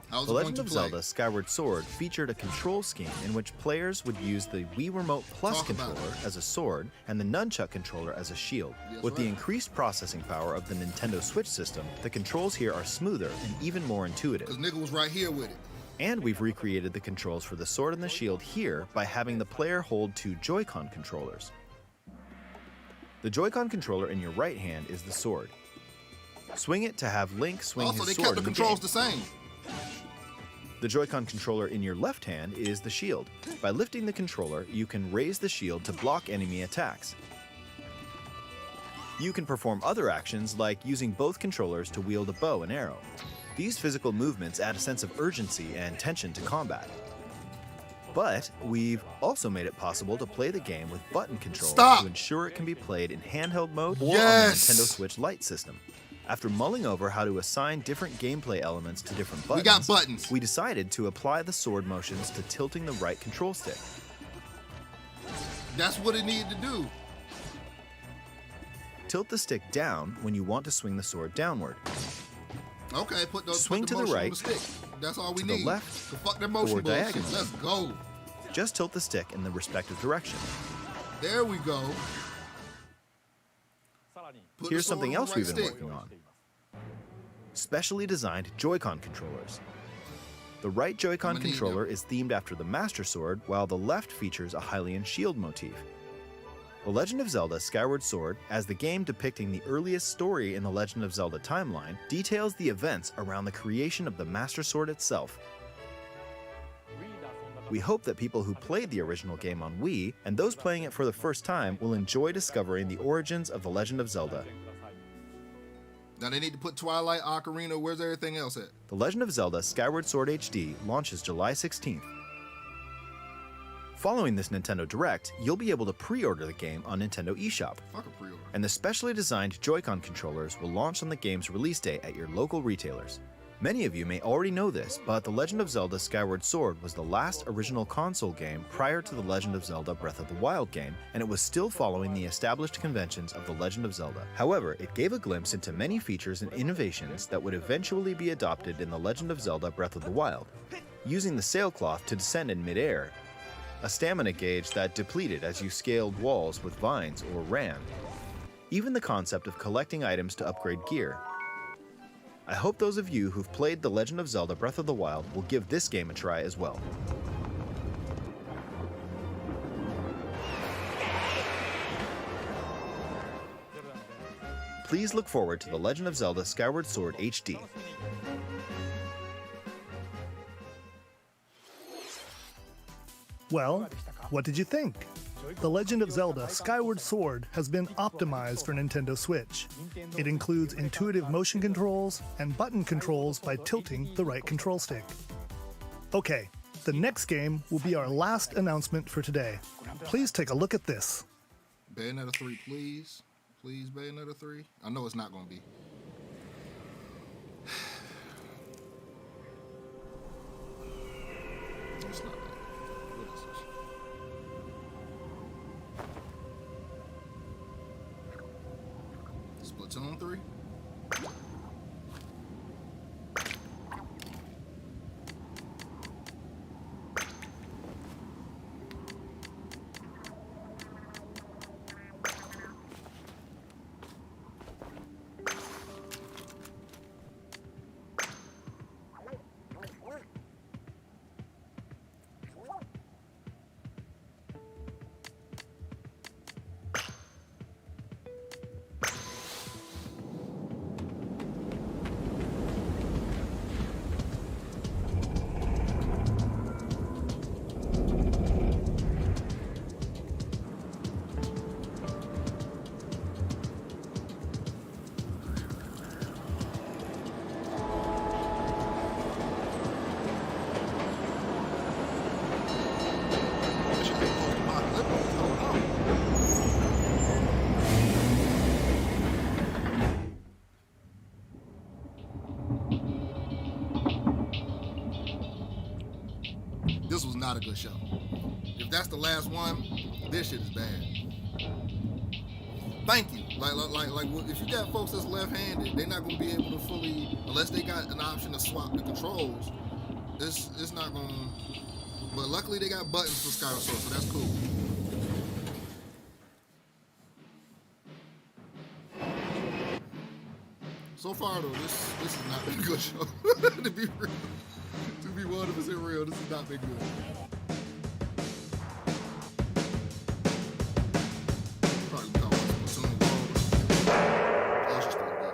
How's The it Legend going of to play? Zelda Skyward Sword featured a control scheme in which players would use the Wii Remote Plus Talk about controller as a sword and the Nunchuck controller as a shield. Yes, With the right. increased processing power of the Nintendo Switch system, the controls here are smoother and even more intuitive. Because nigga was right here with it. And we've recreated the controls for the sword and the shield here by having the player hold 2 Joy-Con controllers. The Joy-Con controller in your right hand is the sword. Swing it to have Link swing Also, his they sword kept the in the controls game. the same. The Joy-Con controller in your left hand is the shield. By lifting the controller, you can raise the shield to block enemy attacks. You can perform other actions like using both controllers to wield a bow and arrow. These physical movements add a sense of urgency and tension to combat. But we've also made it possible to play the game with button controls Stop! to ensure it can be played in handheld mode or Yes! on the Nintendo Switch Lite system. After mulling over how to assign different gameplay elements to different buttons, We got buttons. we decided to apply the sword motions to tilting the right control stick. That's what it needed to do. Tilt the stick down when you want to swing the sword downward. Okay, put the Swing put to the motion on right the stick. That's all we to need. the left, Fuck that motion or bullshit. diagonally. Let's go. Just tilt the stick in the respective direction. There we go. Put Here's the sword something on else the we've right been stick. working on. Specially designed Joy-Con controllers. The right Joy-Con I'ma need controller is themed after the Master Sword, while the left features a Hylian shield motif. The Legend of Zelda Skyward Sword, as the game depicting the earliest story in the Legend of Zelda timeline, details the events around the creation of the Master Sword itself. We hope that people who played the original game on Wii and those playing it for the first time will enjoy discovering the origins of The Legend of Zelda. Now they need to put Twilight, Ocarina, where's everything else at? The Legend of Zelda Skyward Sword HD launches July 16th. Following this Nintendo Direct, you'll be able to pre-order the game on Nintendo eShop. Fuck a pre-order. And the specially designed Joy-Con controllers will launch on the game's release day at your local retailers. Many of you may already know this, but The Legend of Zelda Skyward Sword was the last original console game prior to The Legend of Zelda Breath of the Wild game, and it was still following the established conventions of The Legend of Zelda. However, it gave a glimpse into many features and innovations that would eventually be adopted in The Legend of Zelda Breath of the Wild. Using the sailcloth to descend in midair, a stamina gauge that depleted as you scaled walls with vines or ran, even the concept of collecting items to upgrade gear. I hope those of you who've played The Legend of Zelda Breath of the Wild will give this game a try as well. Please look forward to The Legend of Zelda Skyward Sword HD. Well, what did you think? The Legend of Zelda Skyward Sword has been optimized for Nintendo Switch. It includes intuitive motion controls and button controls by tilting the right control stick. Okay, the next game will be our last announcement for today. Please take a look at this. Bayonetta 3, please. Please, Bayonetta 3. I know it's not going to be. It's not. What is this? Splatoon 3? This was not a good show. If that's the last one, this shit is bad. Thank you. Like if you got folks that's left-handed, they're not gonna be able to fully, unless they got an option to swap the controls. It's not gonna. But luckily they got buttons for Skyward Sword, so that's cool. So far though, this has not been a good show. To be real. To be 100% real, this has not been good. Probably call it Splatoon World. That's just pretty good.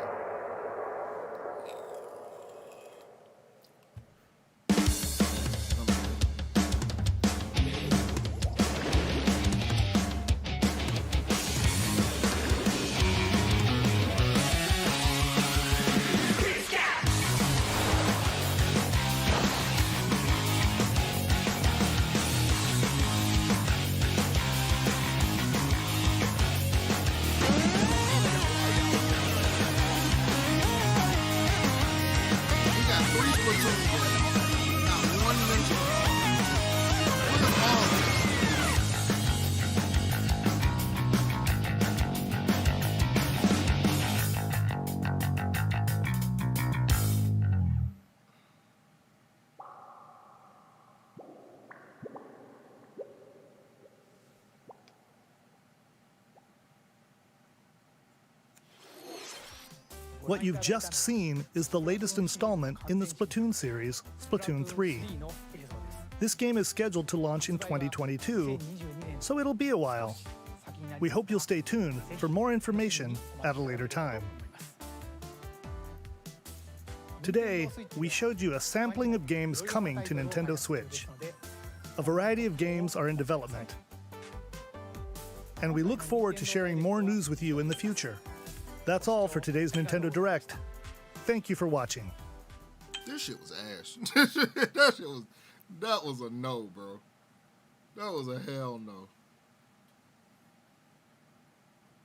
What you've just seen is the latest installment in the Splatoon series, Splatoon 3. This game is scheduled to launch in 2022, so it'll be a while. We hope you'll stay tuned for more information at a later time. Today, we showed you a sampling of games coming to Nintendo Switch. A variety of games are in development. And we look forward to sharing more news with you in the future. That's all for today's Nintendo Direct. Thank you for watching. This shit was ass. That was a no, bro. That was a hell no.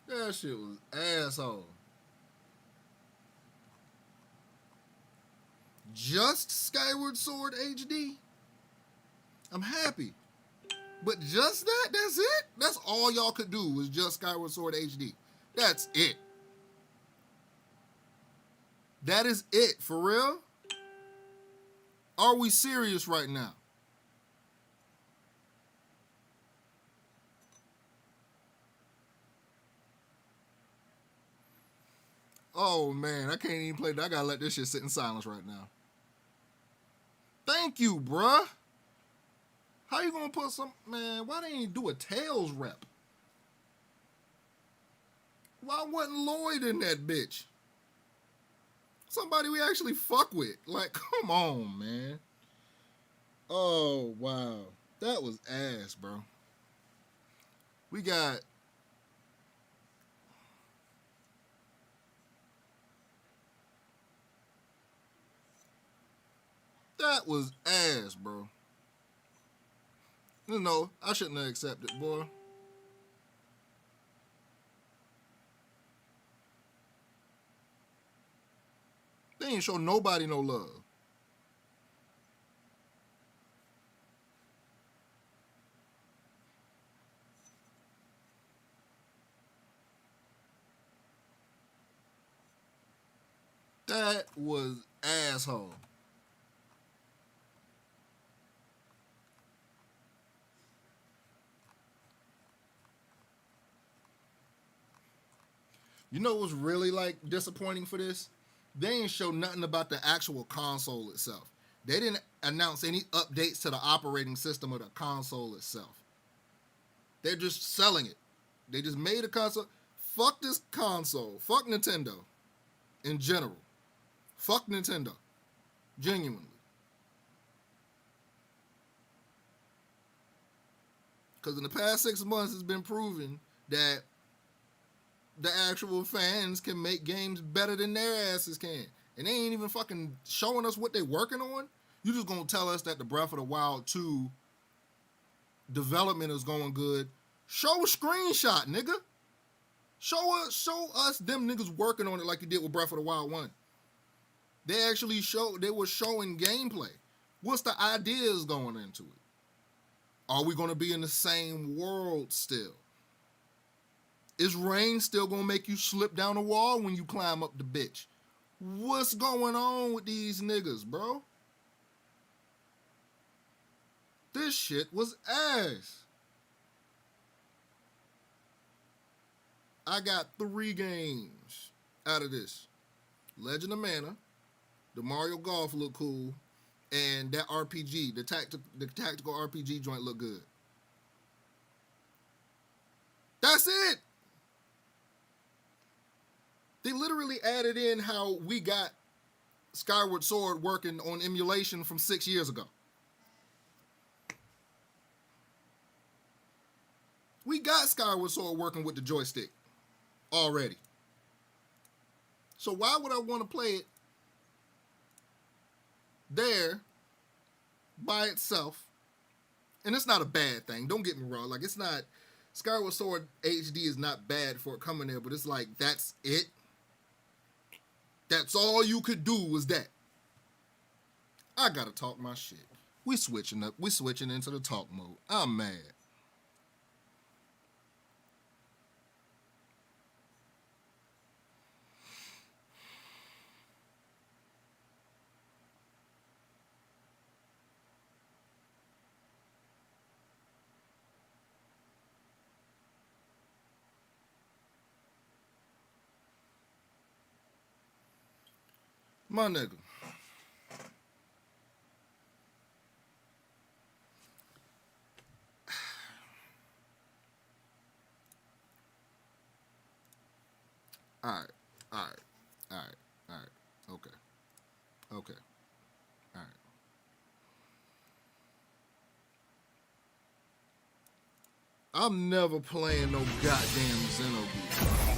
That shit was asshole. Just Skyward Sword HD? I'm happy. But just that? That's it? That's all y'all could do was just Skyward Sword HD. That's it. That is it, for real? Are we serious right now? Oh man, I can't even play that. I gotta let this shit sit in silence right now. Thank you, bruh. How you gonna put some, man, why they ain't do a Tails rep? Why wasn't Lloyd in that bitch? Somebody we actually fuck with. Like, come on, man. Oh, wow. That was ass, bro. We got... That was ass, bro. No, I shouldn't have accepted, boy. They ain't show nobody no love. That was asshole. You know what's really like disappointing for this? They ain't show nothing about the actual console itself. They didn't announce any updates to the operating system of the console itself. They're just selling it. They just made a console. Fuck this console. Fuck Nintendo in general. Fuck Nintendo. Genuinely. Because in the past 6 months, it's been proven that the actual fans can make games better than their asses can. And they ain't even fucking showing us what they working on. You just gonna tell us that the Breath of the Wild 2 development is going good. Show a screenshot, nigga. Show us them niggas working on it like you did with Breath of the Wild 1. They actually they were showing gameplay. What's the ideas going into it? Are we gonna be in the same world still? Is rain still gonna make you slip down the wall when you climb up the bitch? What's going on with these niggas, bro? This shit was ass. I got 3 games out of this. Legend of Mana, the Mario Golf look cool, and that RPG, the tactical RPG joint look good. That's it. They literally added in how we got Skyward Sword working on emulation from 6 years ago. We got Skyward Sword working with the joystick already. So why would I want to play it there by itself? And it's not a bad thing. Don't get me wrong. Like, it's not... Skyward Sword HD is not bad for it coming there, but it's like, that's it. That's all you could do was that. I gotta talk my shit. We switching up. We switching into the talk mode. I'm mad. My nigga. All right. Okay. All right. I'm never playing no goddamn Xenoblade.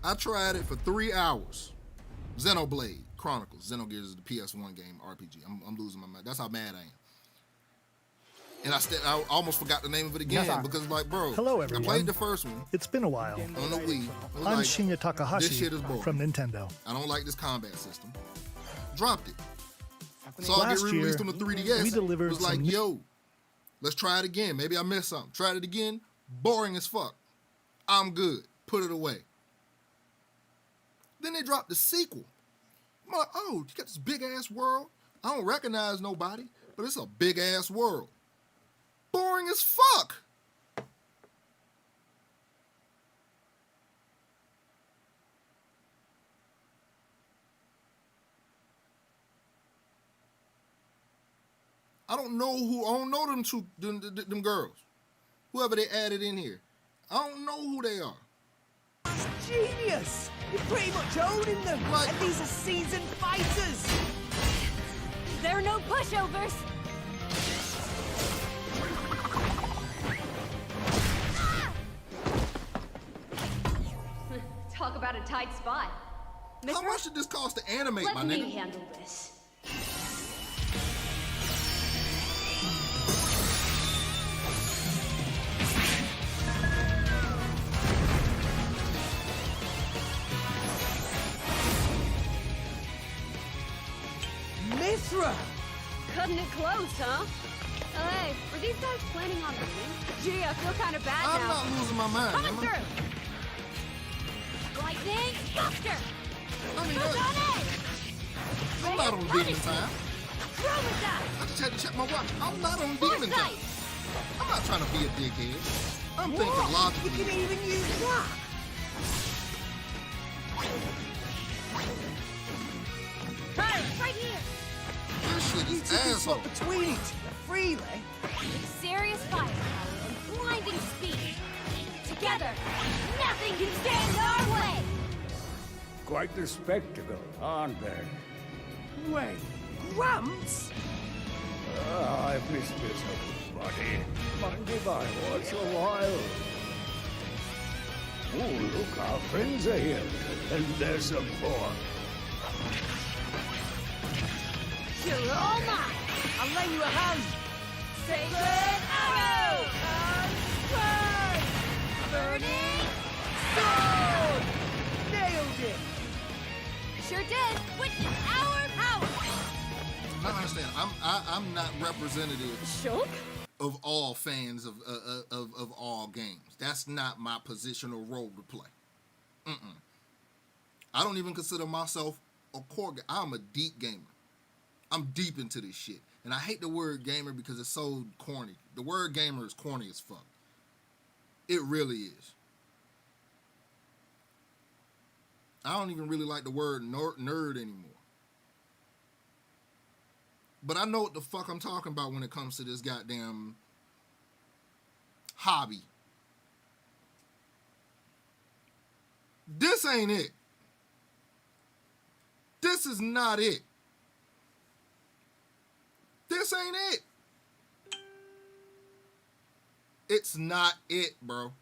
I tried it for 3 hours. Xenoblade Chronicles. Xenogears is the PS1 game RPG. I'm losing my mind. That's how mad I am. And I almost forgot the name of it again because, like, bro, Hello, everyone. I played the first one. It's been a while. On the Wii. I'm like, Shinya Takahashi this shit is boring. from Nintendo. I don't like this combat system. Dropped it. Saw it Last get re-released year, on the 3DS. we delivered was like, some yo, let's try it again. Maybe I missed something. Tried it again. Boring as fuck. I'm good. Put it away. Then they dropped the sequel. I'm like, oh, you got this big ass world. I don't recognize nobody, but it's a big ass world. Boring as fuck. I don't know them girls. Whoever they added in here. I don't know who they are. Genius! You're pretty much owning them. And these are seasoned fighters. There are no pushovers. Talk about a tight spot. How much did this cost to animate, my Let me nigga? handle this. Mithra! Cutting it close, huh? Hey, were these guys planning on leaving? Gee, I feel kind of bad I'm now. not losing my mind. Coming am I? through! Lightning, Buster! I mean, Who's on it? I'm not on demon time. Throw with that! I just had to check my watch. I'm not on demon time. I'm not trying to be a dickhead. I'm thinking logically. You can even use that! Hey, right here! This shit You is two can asshole. swap between each other freely. Serious firepower and blinding speed. Together, nothing can stand in our way! Quite the spectacle, aren't they? Wait, Gramps? I've missed this whole buddy. Mind if I watch a while? Oh, look, our friends are here. And there's some more. You're all mine! I'll lend you a hand. Sacred arrow! Burning Sword! Nailed it! Sure did, which is our power! I understand. I'm not representative of all fans of all games. That's not my positional role to play. I don't even consider myself a core gamer. I'm a deep gamer. I'm deep into this shit. And I hate the word gamer because it's so corny. The word gamer is corny as fuck. It really is. I don't even really like the word nerd anymore. But I know what the fuck I'm talking about when it comes to this goddamn hobby. This ain't it. This is not it. This ain't it. It's not it, bro.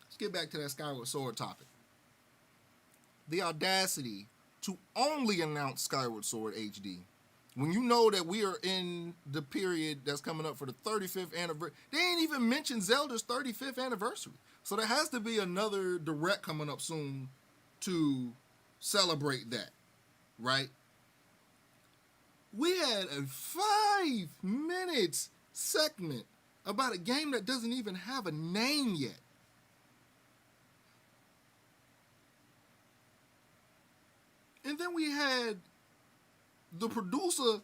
Let's get back to that Skyward Sword topic. The audacity to only announce Skyward Sword HD when you know that we are in the period that's coming up for the 35th anniversary. They ain't even mentioned Zelda's 35th anniversary. So there has to be another direct coming up soon to celebrate that, right? We had a 5-minute segment about a game that doesn't even have a name yet. And then we had the producer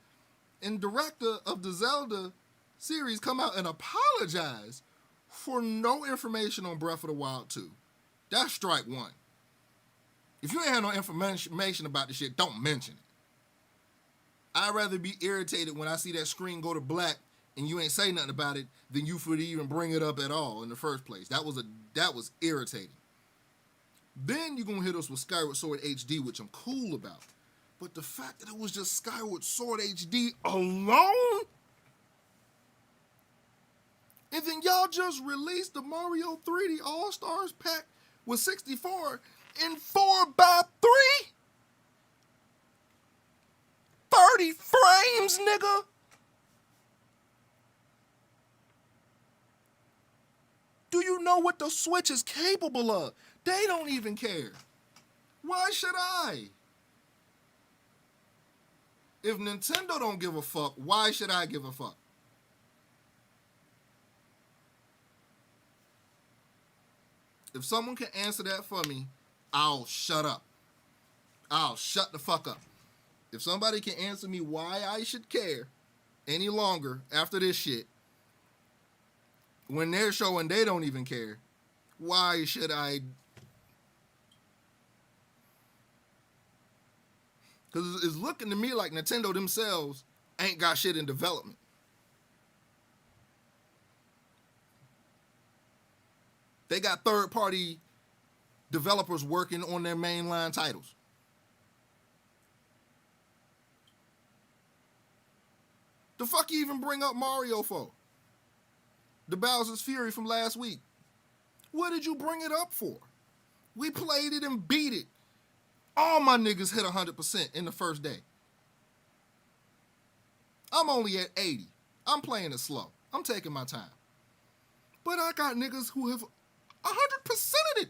and director of the Zelda series come out and apologize for no information on Breath of the Wild 2. That's strike one. If you ain't had no information about this shit, don't mention it. I'd rather be irritated when I see that screen go to black and you ain't say nothing about it than you for to even bring it up at all in the first place. That was irritating. Then you're gonna hit us with Skyward Sword HD, which I'm cool about. But the fact that it was just Skyward Sword HD alone, and then y'all just released the Mario 3D All-Stars pack with 64 in 4x3? 30 frames, nigga! Do you know what the Switch is capable of? They don't even care. Why should I? If Nintendo don't give a fuck, why should I give a fuck? If someone can answer that for me, I'll shut up. I'll shut the fuck up. If somebody can answer me why I should care any longer after this shit, when they're showing they don't even care, why should I? Because it's looking to me like Nintendo themselves ain't got shit in development. They got third-party developers working on their mainline titles. The fuck you even bring up Mario for? The Bowser's Fury from last week. What did you bring it up for? We played it and beat it. All my niggas hit 100% in the first day. I'm only at 80. I'm playing it slow. I'm taking my time. But I got niggas who have 100%ed it.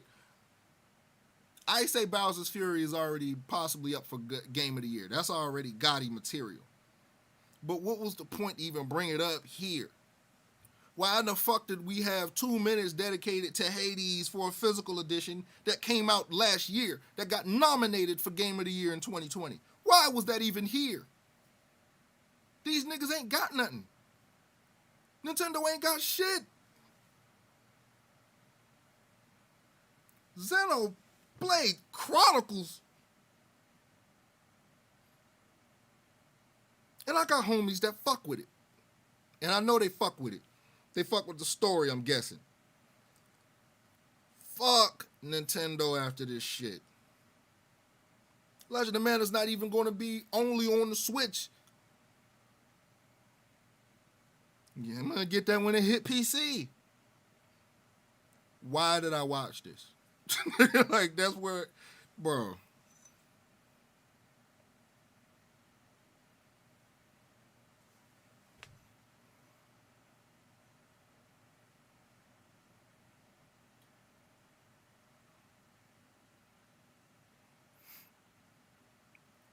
I say Bowser's Fury is already possibly up for Game of the Year. That's already gaudy material. But what was the point to even bring it up here? Why the fuck did we have 2 minutes dedicated to Hades for a physical edition that came out last year, that got nominated for Game of the Year in 2020? Why was that even here? These niggas ain't got nothing. Nintendo ain't got shit. Xenoblade Chronicles. And I got homies that fuck with it. And I know they fuck with it. They fuck with the story, I'm guessing. Fuck Nintendo after this shit. Legend of Mana's not even going to be only on the Switch. Yeah, I'm going to get that when it hit PC. Why did I watch this? Like, that's where, bro.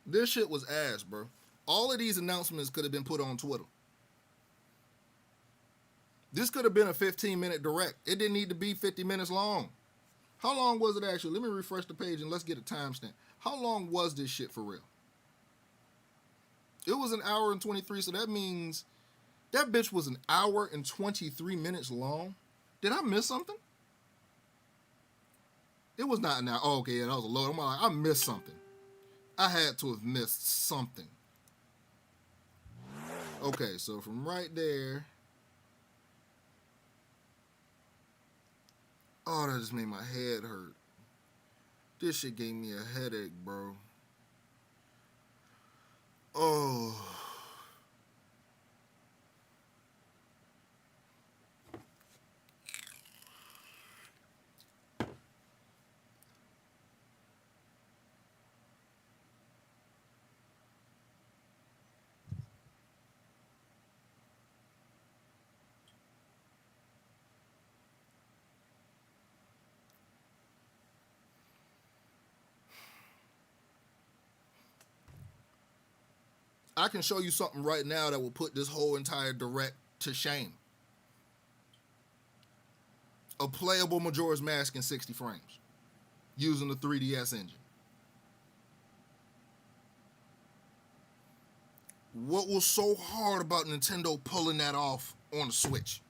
This shit was ass, bro. All of these announcements could have been put on Twitter. This could have been a 15-minute direct. It didn't need to be 50 minutes long. How long was it actually? Let me refresh the page and let's get a timestamp. How long was this shit for real? It was an hour and 23, so that means that bitch was an hour and 23 minutes long. Did I miss something? It was not an hour. Oh, okay, yeah, that was a load. I'm like, I missed something. I had to have missed something. Okay, so from right there. Oh, that just made my head hurt. This shit gave me a headache, bro. Oh. I can show you something right now that will put this whole entire direct to shame. A playable Majora's Mask in 60 frames using the 3DS engine. What was so hard about Nintendo pulling that off on the Switch?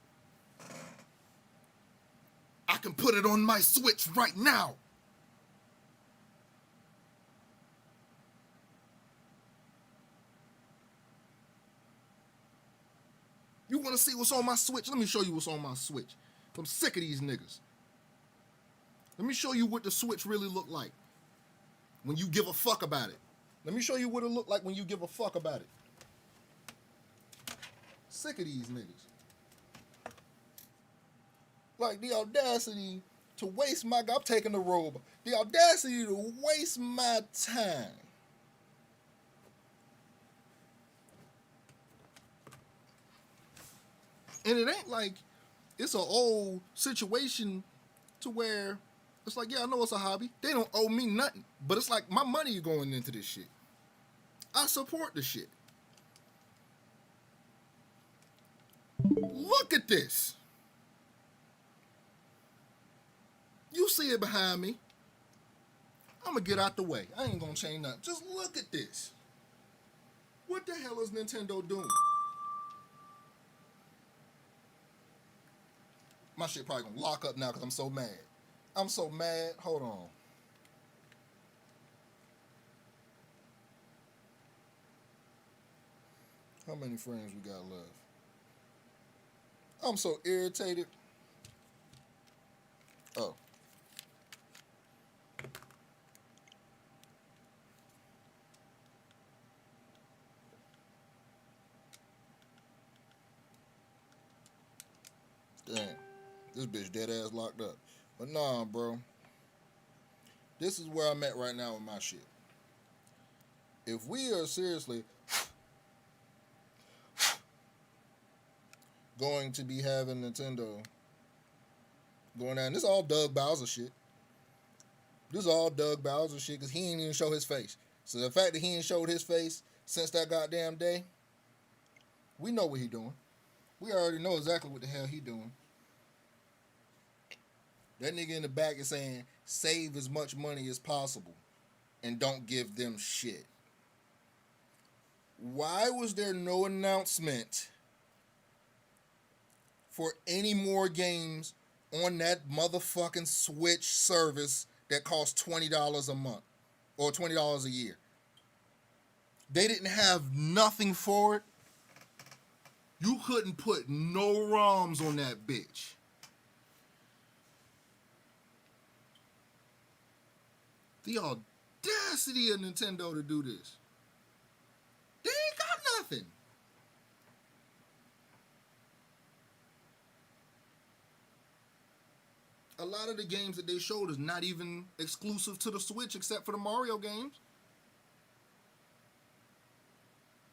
I can put it on my Switch right now. You want to see what's on my Switch? Let me show you what's on my Switch. I'm sick of these niggas. Let me show you what the Switch really look like when you give a fuck about it. Let me show you what it look like when you give a fuck about it. Sick of these niggas. Like the audacity to waste my... I'm taking the robe. The audacity to waste my time. And it ain't like it's an old situation to where it's like, yeah, I know it's a hobby. They don't owe me nothing. But it's like my money going into this shit. I support the shit. Look at this. You see it behind me. I'm going to get out the way. I ain't going to change nothing. Just look at this. What the hell is Nintendo doing? My shit probably gonna lock up now because I'm so mad. I'm so mad. Hold on. How many frames we got left? I'm so irritated. Oh. Damn. This bitch dead ass locked up. But nah, bro. This is where I'm at right now with my shit. If we are seriously going to be having Nintendo going down, this is all Doug Bowser shit. This is all Doug Bowser shit because he ain't even show his face. So the fact that he ain't showed his face since that goddamn day, we know what he doing. We already know exactly what the hell he doing. That nigga in the back is saying, save as much money as possible and don't give them shit. Why was there no announcement for any more games on that motherfucking Switch service that costs $20 a month or $20 a year? They didn't have nothing for it. You couldn't put no ROMs on that bitch. The audacity of Nintendo to do this. They ain't got nothing. A lot of the games that they showed is not even exclusive to the Switch except for the Mario games.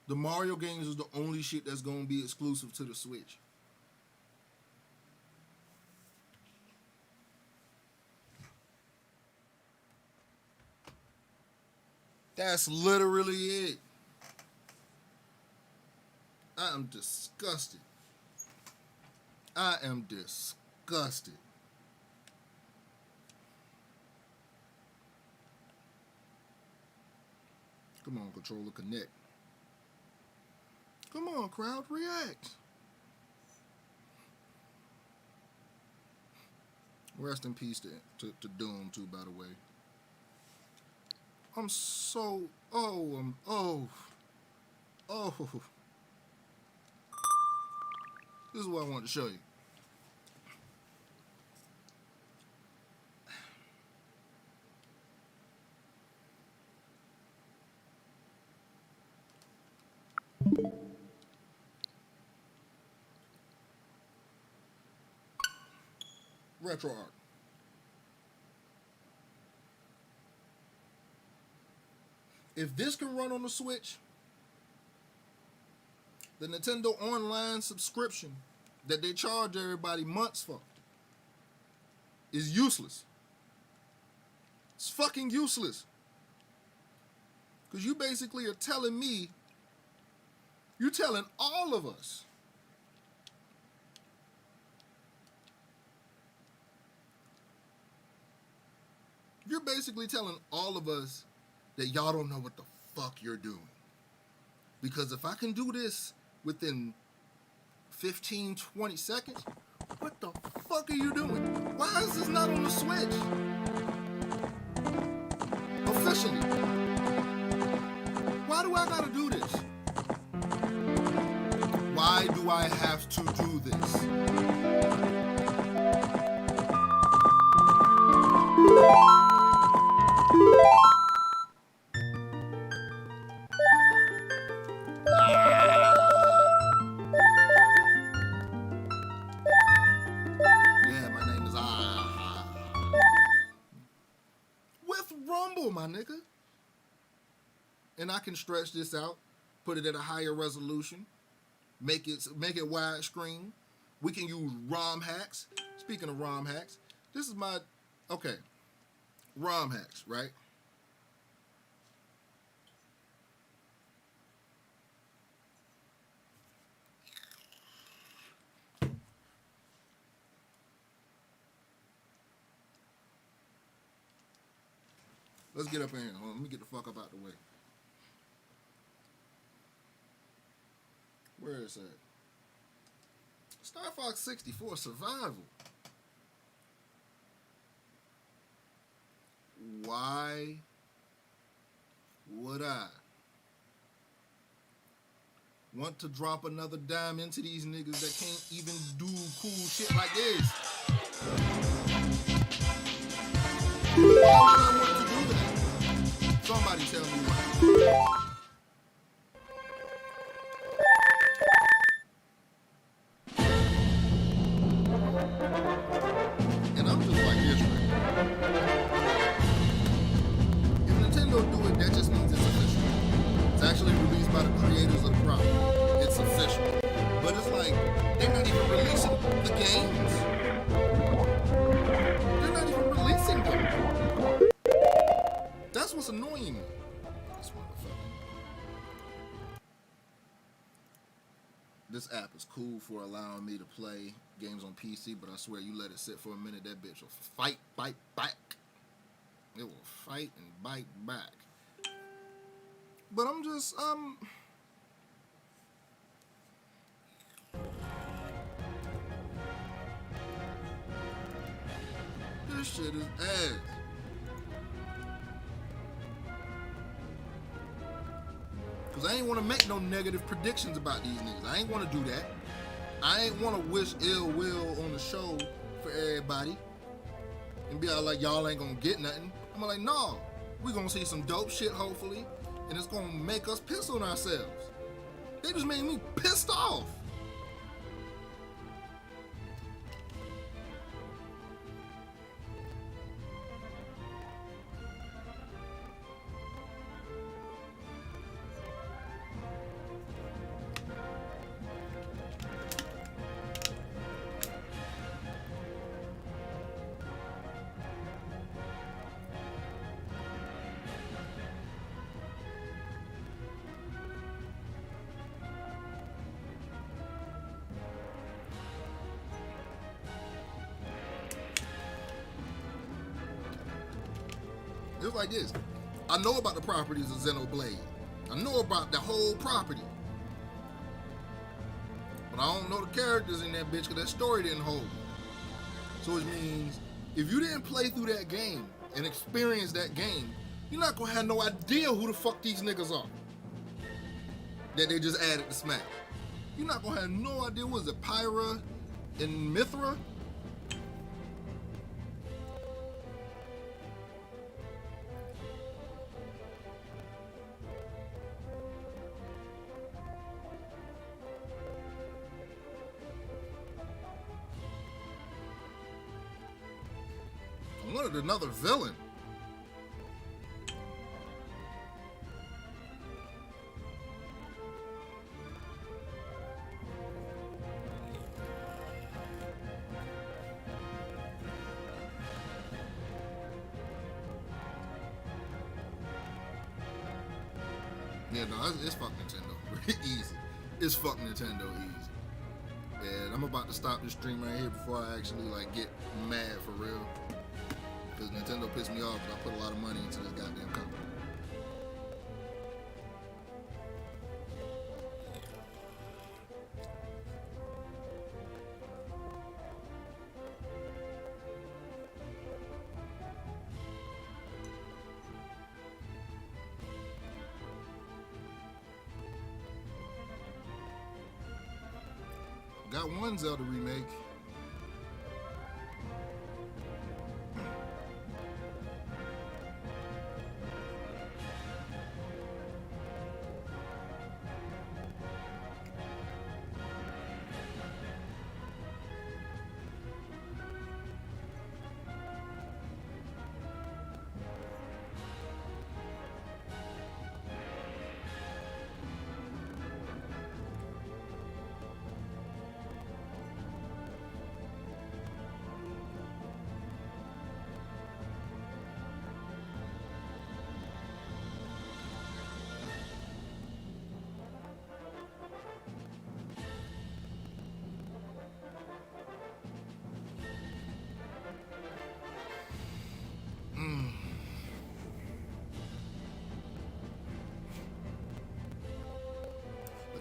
The Mario games is the only shit that's going to be exclusive to the Switch. That's literally it. I am disgusted. I am disgusted. Come on, controller, connect. Come on, crowd, react. Rest in peace to Doom, too, by the way. I'm so, oh. This is what I wanted to show you. RetroArch. If this can run on the Switch, the Nintendo Online subscription that they charge everybody months for is useless. It's fucking useless. Because you basically are telling me, you're telling all of us you're basically telling all of us that y'all don't know what the fuck you're doing. Because if I can do this within 15, 20 seconds, what the fuck are you doing? Why is this not on the Switch? Officially. Why do I gotta do this? Why do I have to do this? Yeah, my name is with Rumble, my nigga. And I can stretch this out, put it at a higher resolution, make it widescreen. We can use ROM hacks. Speaking of ROM hacks, this is my ROM hacks, right? Let's get up in here. Hold on, let me get the fuck up out the way. Where is that? Star Fox 64 Survival. Why would I want to drop another dime into these niggas that can't even do cool shit like this? Why would I want to do that? Somebody tell me why. And I'm just like this, right? If Nintendo do it, that just means it's official. It's actually released by the creators of the product. It's official. But it's like, they're not even releasing the games. They're not even releasing them. That's what's annoying me. This motherfucker. This app is cool for allowing me to play games on PC, but I swear you let it sit for a minute, that bitch will bite back. It will fight and bite back. But I'm just, this shit is ass. Because I ain't want to make no negative predictions about these niggas. I ain't want to do that. I ain't want to wish ill will on the show for everybody and be like, y'all ain't gonna get nothing. I'm like, no, we gonna see some dope shit, hopefully, and it's gonna make us piss on ourselves. They just made me pissed off. It's like this. I know about the properties of Xenoblade. I know about the whole property. But I don't know the characters in that bitch because that story didn't hold. So it means if you didn't play through that game and experience that game, you're not gonna have no idea who the fuck these niggas are that they just added to Smash. You're not gonna have no idea. Was it Pyra and Mithra? I wanted another villain. Yeah, no, it's fuck Nintendo. Easy. It's fuck Nintendo easy. And I'm about to stop this stream right here before I actually like get mad for real. Because Nintendo pissed me off because I put a lot of money into this goddamn company. got one Zelda remake.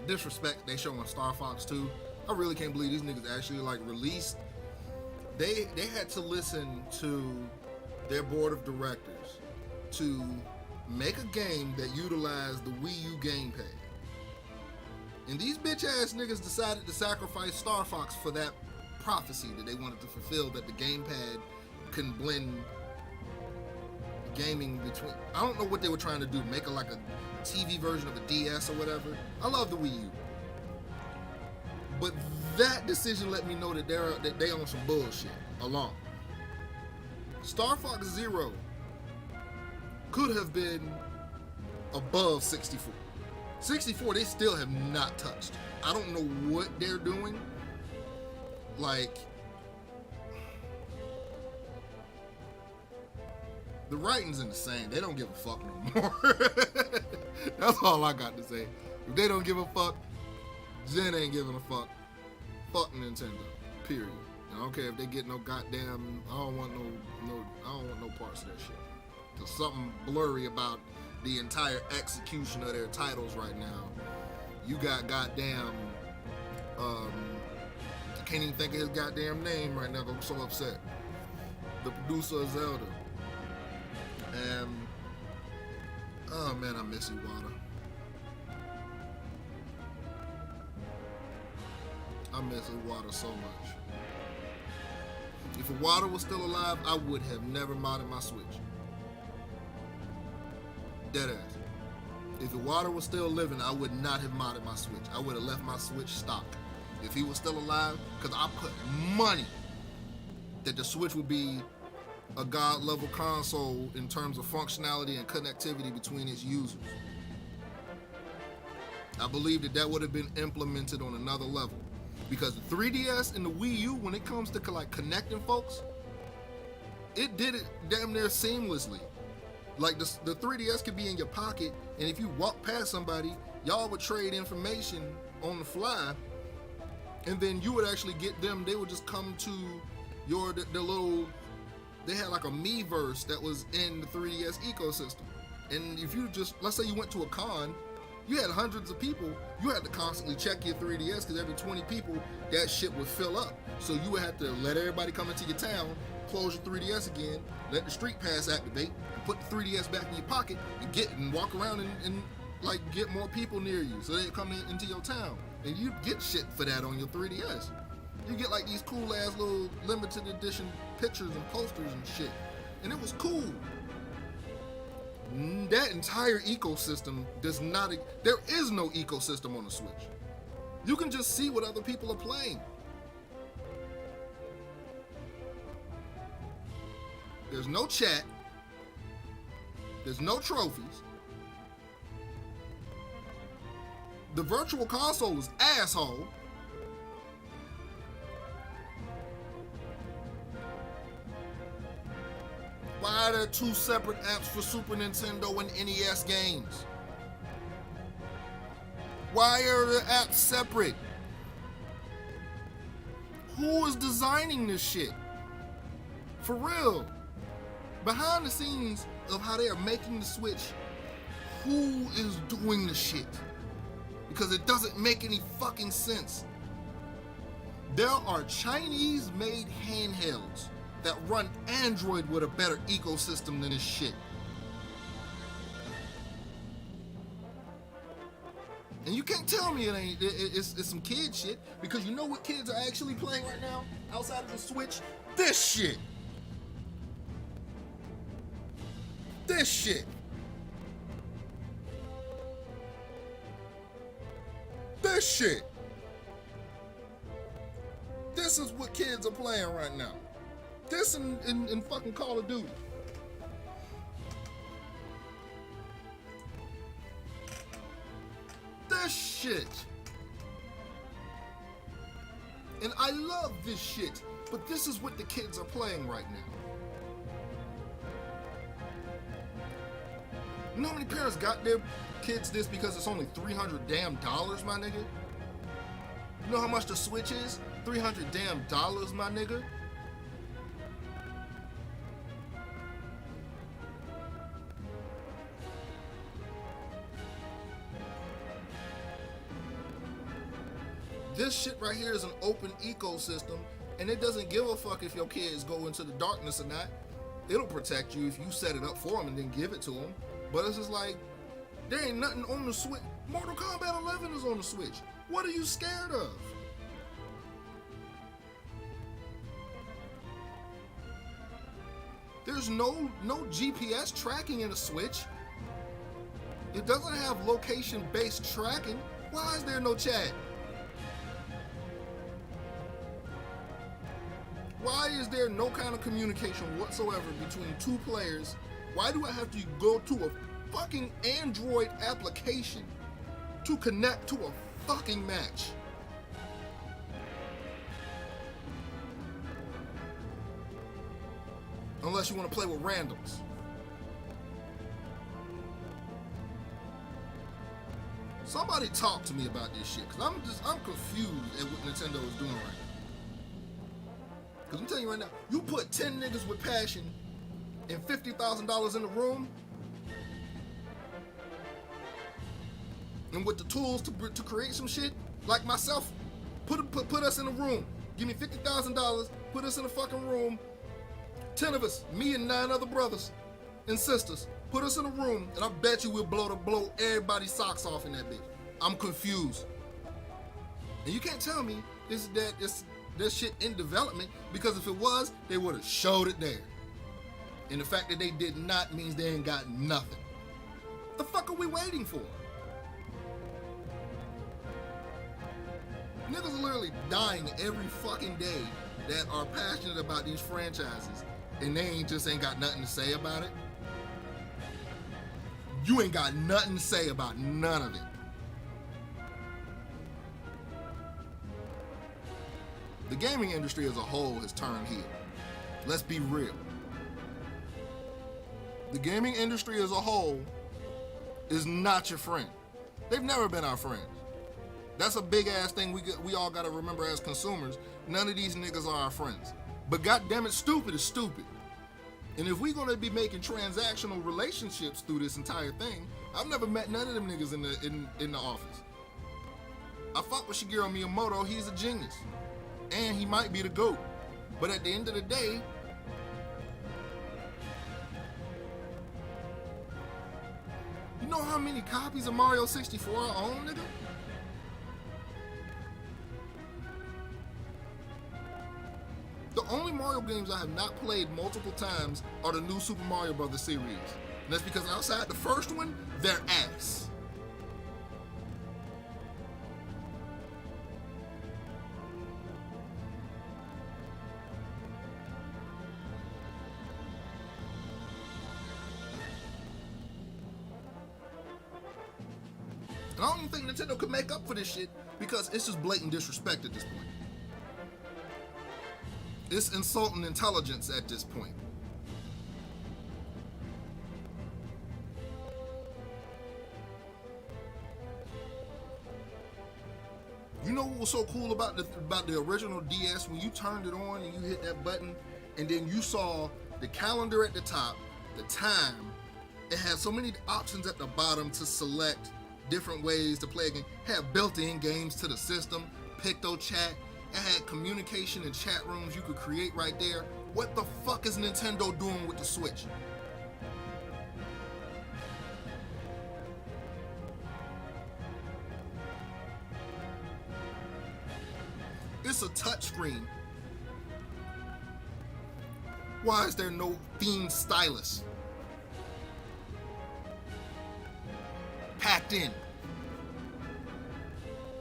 Disrespect they show on Star Fox 2. I really can't believe these niggas actually like released. They had to listen to their board of directors to make a game that utilized the Wii U gamepad. And these bitch ass niggas decided to sacrifice Star Fox for that prophecy that they wanted to fulfill, that the gamepad can blend gaming between. I don't know what they were trying to do, make like a TV version of a DS or whatever. I love the Wii U, but that decision let me know that they on some bullshit. Along Star Fox Zero could have been above 64. 64 they still have not touched. I don't know what they're doing. Like, the writing's in the same. They don't give a fuck no more. That's all I got to say. If they don't give a fuck, Zen ain't giving a fuck. Fuck Nintendo. Period. I don't care if they get no goddamn. I don't want no parts of that shit. There's something blurry about the entire execution of their titles right now. You got goddamn. I can't even think of his goddamn name right now. I'm so upset. The producer of Zelda. And oh man, I miss Iwata. I miss Iwata so much. If Iwata was still alive, I would have never modded my Switch. Deadass. If Iwata was still living, I would not have modded my Switch. I would have left my Switch stock. If he was still alive, because I put money that the Switch would be a god-level console in terms of functionality and connectivity between its users. I believe that would have been implemented on another level. Because the 3DS and the Wii U, when it comes to like connecting folks, it did it damn near seamlessly. Like the 3DS could be in your pocket, and if you walk past somebody, y'all would trade information on the fly, and then you would actually get them. They would just come to the little. They had like a Miiverse that was in the 3DS ecosystem, and if you just, let's say you went to a con, you had hundreds of people, you had to constantly check your 3DS because every 20 people, that shit would fill up. So you would have to let everybody come into your town, close your 3DS again, let the street pass activate, put the 3DS back in your pocket, and walk around and like get more people near you so they come into your town. And you get shit for that on your 3DS. You get like these cool ass little limited edition pictures and posters and shit. And it was cool. That entire ecosystem does not, there is no ecosystem on the Switch. You can just see what other people are playing. There's no chat. There's no trophies. The virtual console is asshole. Why are there two separate apps for Super Nintendo and NES games? Why are the apps separate? Who is designing this shit? For real. Behind the scenes of how they are making the Switch, who is doing the shit? Because it doesn't make any fucking sense. There are Chinese-made handhelds that run Android with a better ecosystem than this shit. And you can't tell me it's some kid shit, because you know what kids are actually playing right now outside of the Switch? This shit. This shit. This shit. This is what kids are playing right now. This in fucking Call of Duty. This shit. And I love this shit, but this is what the kids are playing right now. You know how many parents got their kids this because it's only $300 damn, my nigga? You know how much the Switch is? $300 damn, my nigga? This shit right here is an open ecosystem, and it doesn't give a fuck if your kids go into the darkness or not. It'll protect you if you set it up for them and then give it to them. But it's just like, there ain't nothing on the Switch. Mortal Kombat 11 is on the Switch. What are you scared of? There's no GPS tracking in the Switch. It doesn't have location-based tracking. Why is there no chat? Why is there no kind of communication whatsoever between two players? Why do I have to go to a fucking Android application to connect to a fucking match? Unless you want to play with randoms. Somebody talk to me about this shit, because I'm confused at what Nintendo is doing right now. Because I'm telling you right now, you put 10 niggas with passion and $50,000 in the room, and with the tools to create some shit, like myself, put us in a room. Give me $50,000, put us in a fucking room, 10 of us, me and 9 other brothers and sisters, put us in a room, and I bet you we'll blow everybody's socks off in that bitch. I'm confused. And you can't tell me this shit in development, because if it was, they would have showed it there. And the fact that they did not means they ain't got nothing. The fuck are we waiting for? Niggas are literally dying every fucking day that are passionate about these franchises, and they ain't got nothing to say about it. You ain't got nothing to say about none of it. The gaming industry as a whole has turned heel. Let's be real. The gaming industry as a whole is not your friend. They've never been our friends. That's a big ass thing we all gotta remember as consumers. None of these niggas are our friends. But goddammit, stupid is stupid. And if we're gonna be making transactional relationships through this entire thing, I've never met none of them niggas in the office. I fuck with Shigeru Miyamoto, he's a genius. And he might be the GOAT. But at the end of the day, you know how many copies of Mario 64 I own, nigga? The only Mario games I have not played multiple times are the new Super Mario Bros. Series. And that's because outside the first one, they're ass. And I don't even think Nintendo could make up for this shit, because it's just blatant disrespect at this point. It's insulting intelligence at this point. You know what was so cool about the original DS? When you turned it on and you hit that button, and then you saw the calendar at the top, the time. It had so many options at the bottom to select different ways to play a game. It had built-in games to the system, PictoChat. It had communication and chat rooms you could create right there. What the fuck is Nintendo doing with the Switch? It's a touchscreen. Why is there no theme stylus packed in?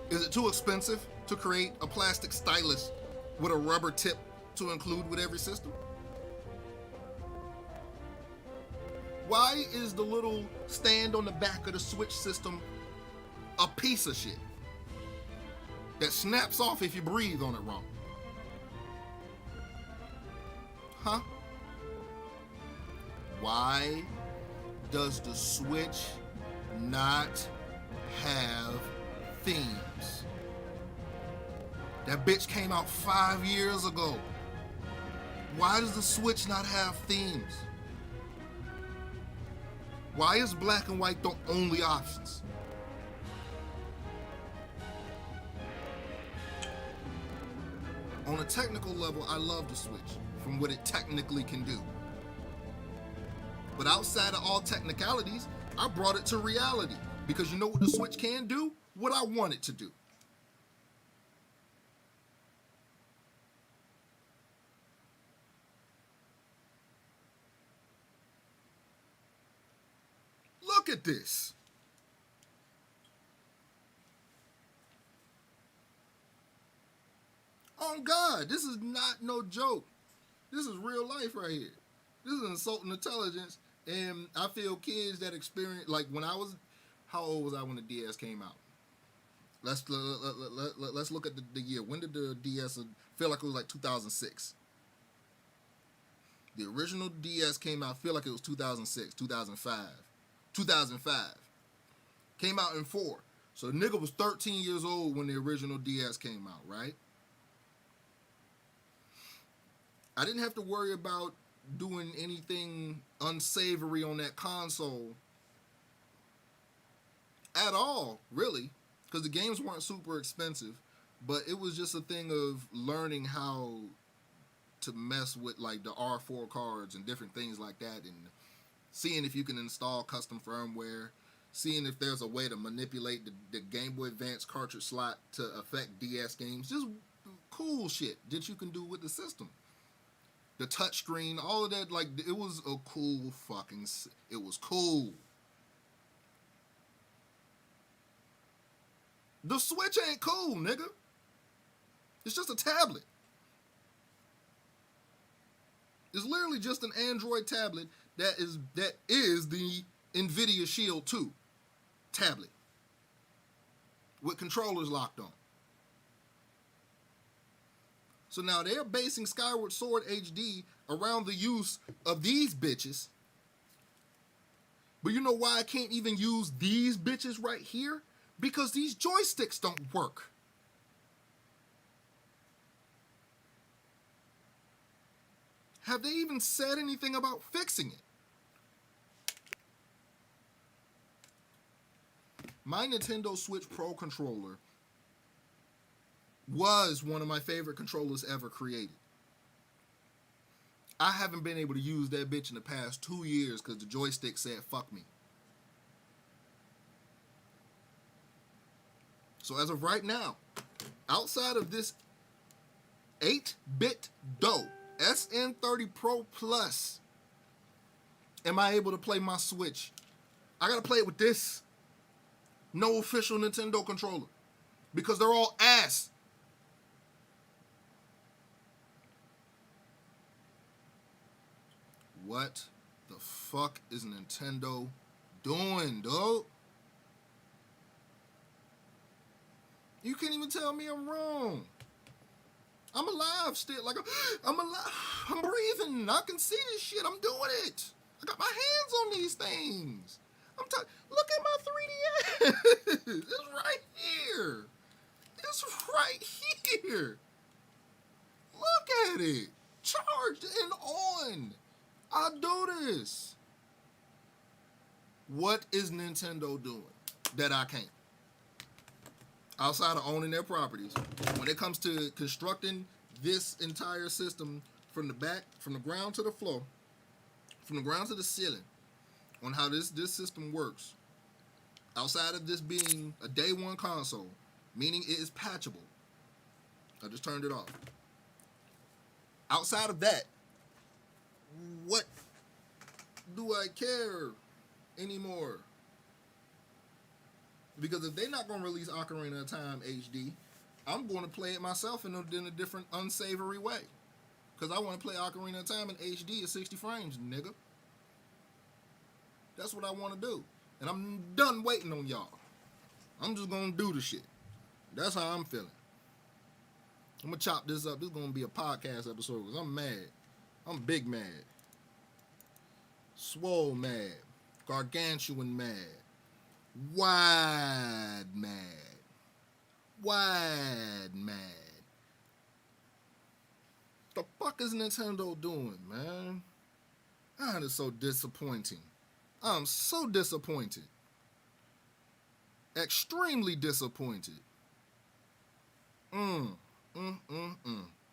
Is it too expensive to create a plastic stylus with a rubber tip to include with every system? Why is the little stand on the back of the Switch system a piece of shit that snaps off if you breathe on it wrong? Huh? Why does the Switch not have themes? That bitch came out 5 years ago. Why does the Switch not have themes? Why is black and white the only options? On a technical level, I love the Switch from what it technically can do. But outside of all technicalities, I brought it to reality because you know what the Switch can do? What I want it to do. Look at this. Oh God, this is not no joke. This is real life right here. This is insulting intelligence, and I feel kids that experience, like when I was, how old was I when the DS came out? Let's look at the year. When did the DS, feel like it was like 2006. The original DS came out, I feel like it was 2006, 2005. 2005. Came out in 4. So the nigga was 13 years old when the original DS came out, right? I didn't have to worry about doing anything unsavory on that console at all, really, because the games weren't super expensive, but it was just a thing of learning how to mess with like the R4 cards and different things like that, and seeing if you can install custom firmware, seeing if there's a way to manipulate the Game Boy Advance cartridge slot to affect DS games. Just cool shit that you can do with the system. The touchscreen, all of that, like, it was a cool fucking, it was cool. The Switch ain't cool, nigga. It's just a tablet. It's literally just an Android tablet that is the NVIDIA Shield 2 tablet with controllers locked on. So now they're basing Skyward Sword HD around the use of these bitches. But you know why I can't even use these bitches right here? Because these joysticks don't work. Have they even said anything about fixing it? My Nintendo Switch Pro controller was one of my favorite controllers ever created. I haven't been able to use that bitch in the past 2 years because the joystick said fuck me. So as of right now, outside of this 8-bit dough, SN30 Pro Plus, am I able to play my Switch? I gotta play it with this. No official Nintendo controller. Because they're all ass. What the fuck is Nintendo doing, dog? You can't even tell me I'm wrong. I'm alive still. Like, I'm alive. I'm breathing. I can see this shit. I'm doing it. I got my hands on these things. Look at my 3DS. It's right here. It's right here. Look at it. Charged and on. I do this. What is Nintendo doing that I can't? Outside of owning their properties, when it comes to constructing this entire system from the back, from the ground to the floor, from the ground to the ceiling, on how this system works, outside of this being a day one console, meaning it is patchable, I just turned it off. Outside of that, what do I care anymore? Because if they're not going to release Ocarina of Time HD, I'm going to play it myself in a different unsavory way. Because I want to play Ocarina of Time in HD at 60 frames, nigga. That's what I want to do. And I'm done waiting on y'all. I'm just going to do the shit. That's how I'm feeling. I'm going to chop this up. This is going to be a podcast episode because I'm mad. I'm big mad. Swole mad. Gargantuan mad. Wide mad. Wide mad. The fuck is Nintendo doing, man? That is so disappointing. I'm so disappointed. Extremely disappointed.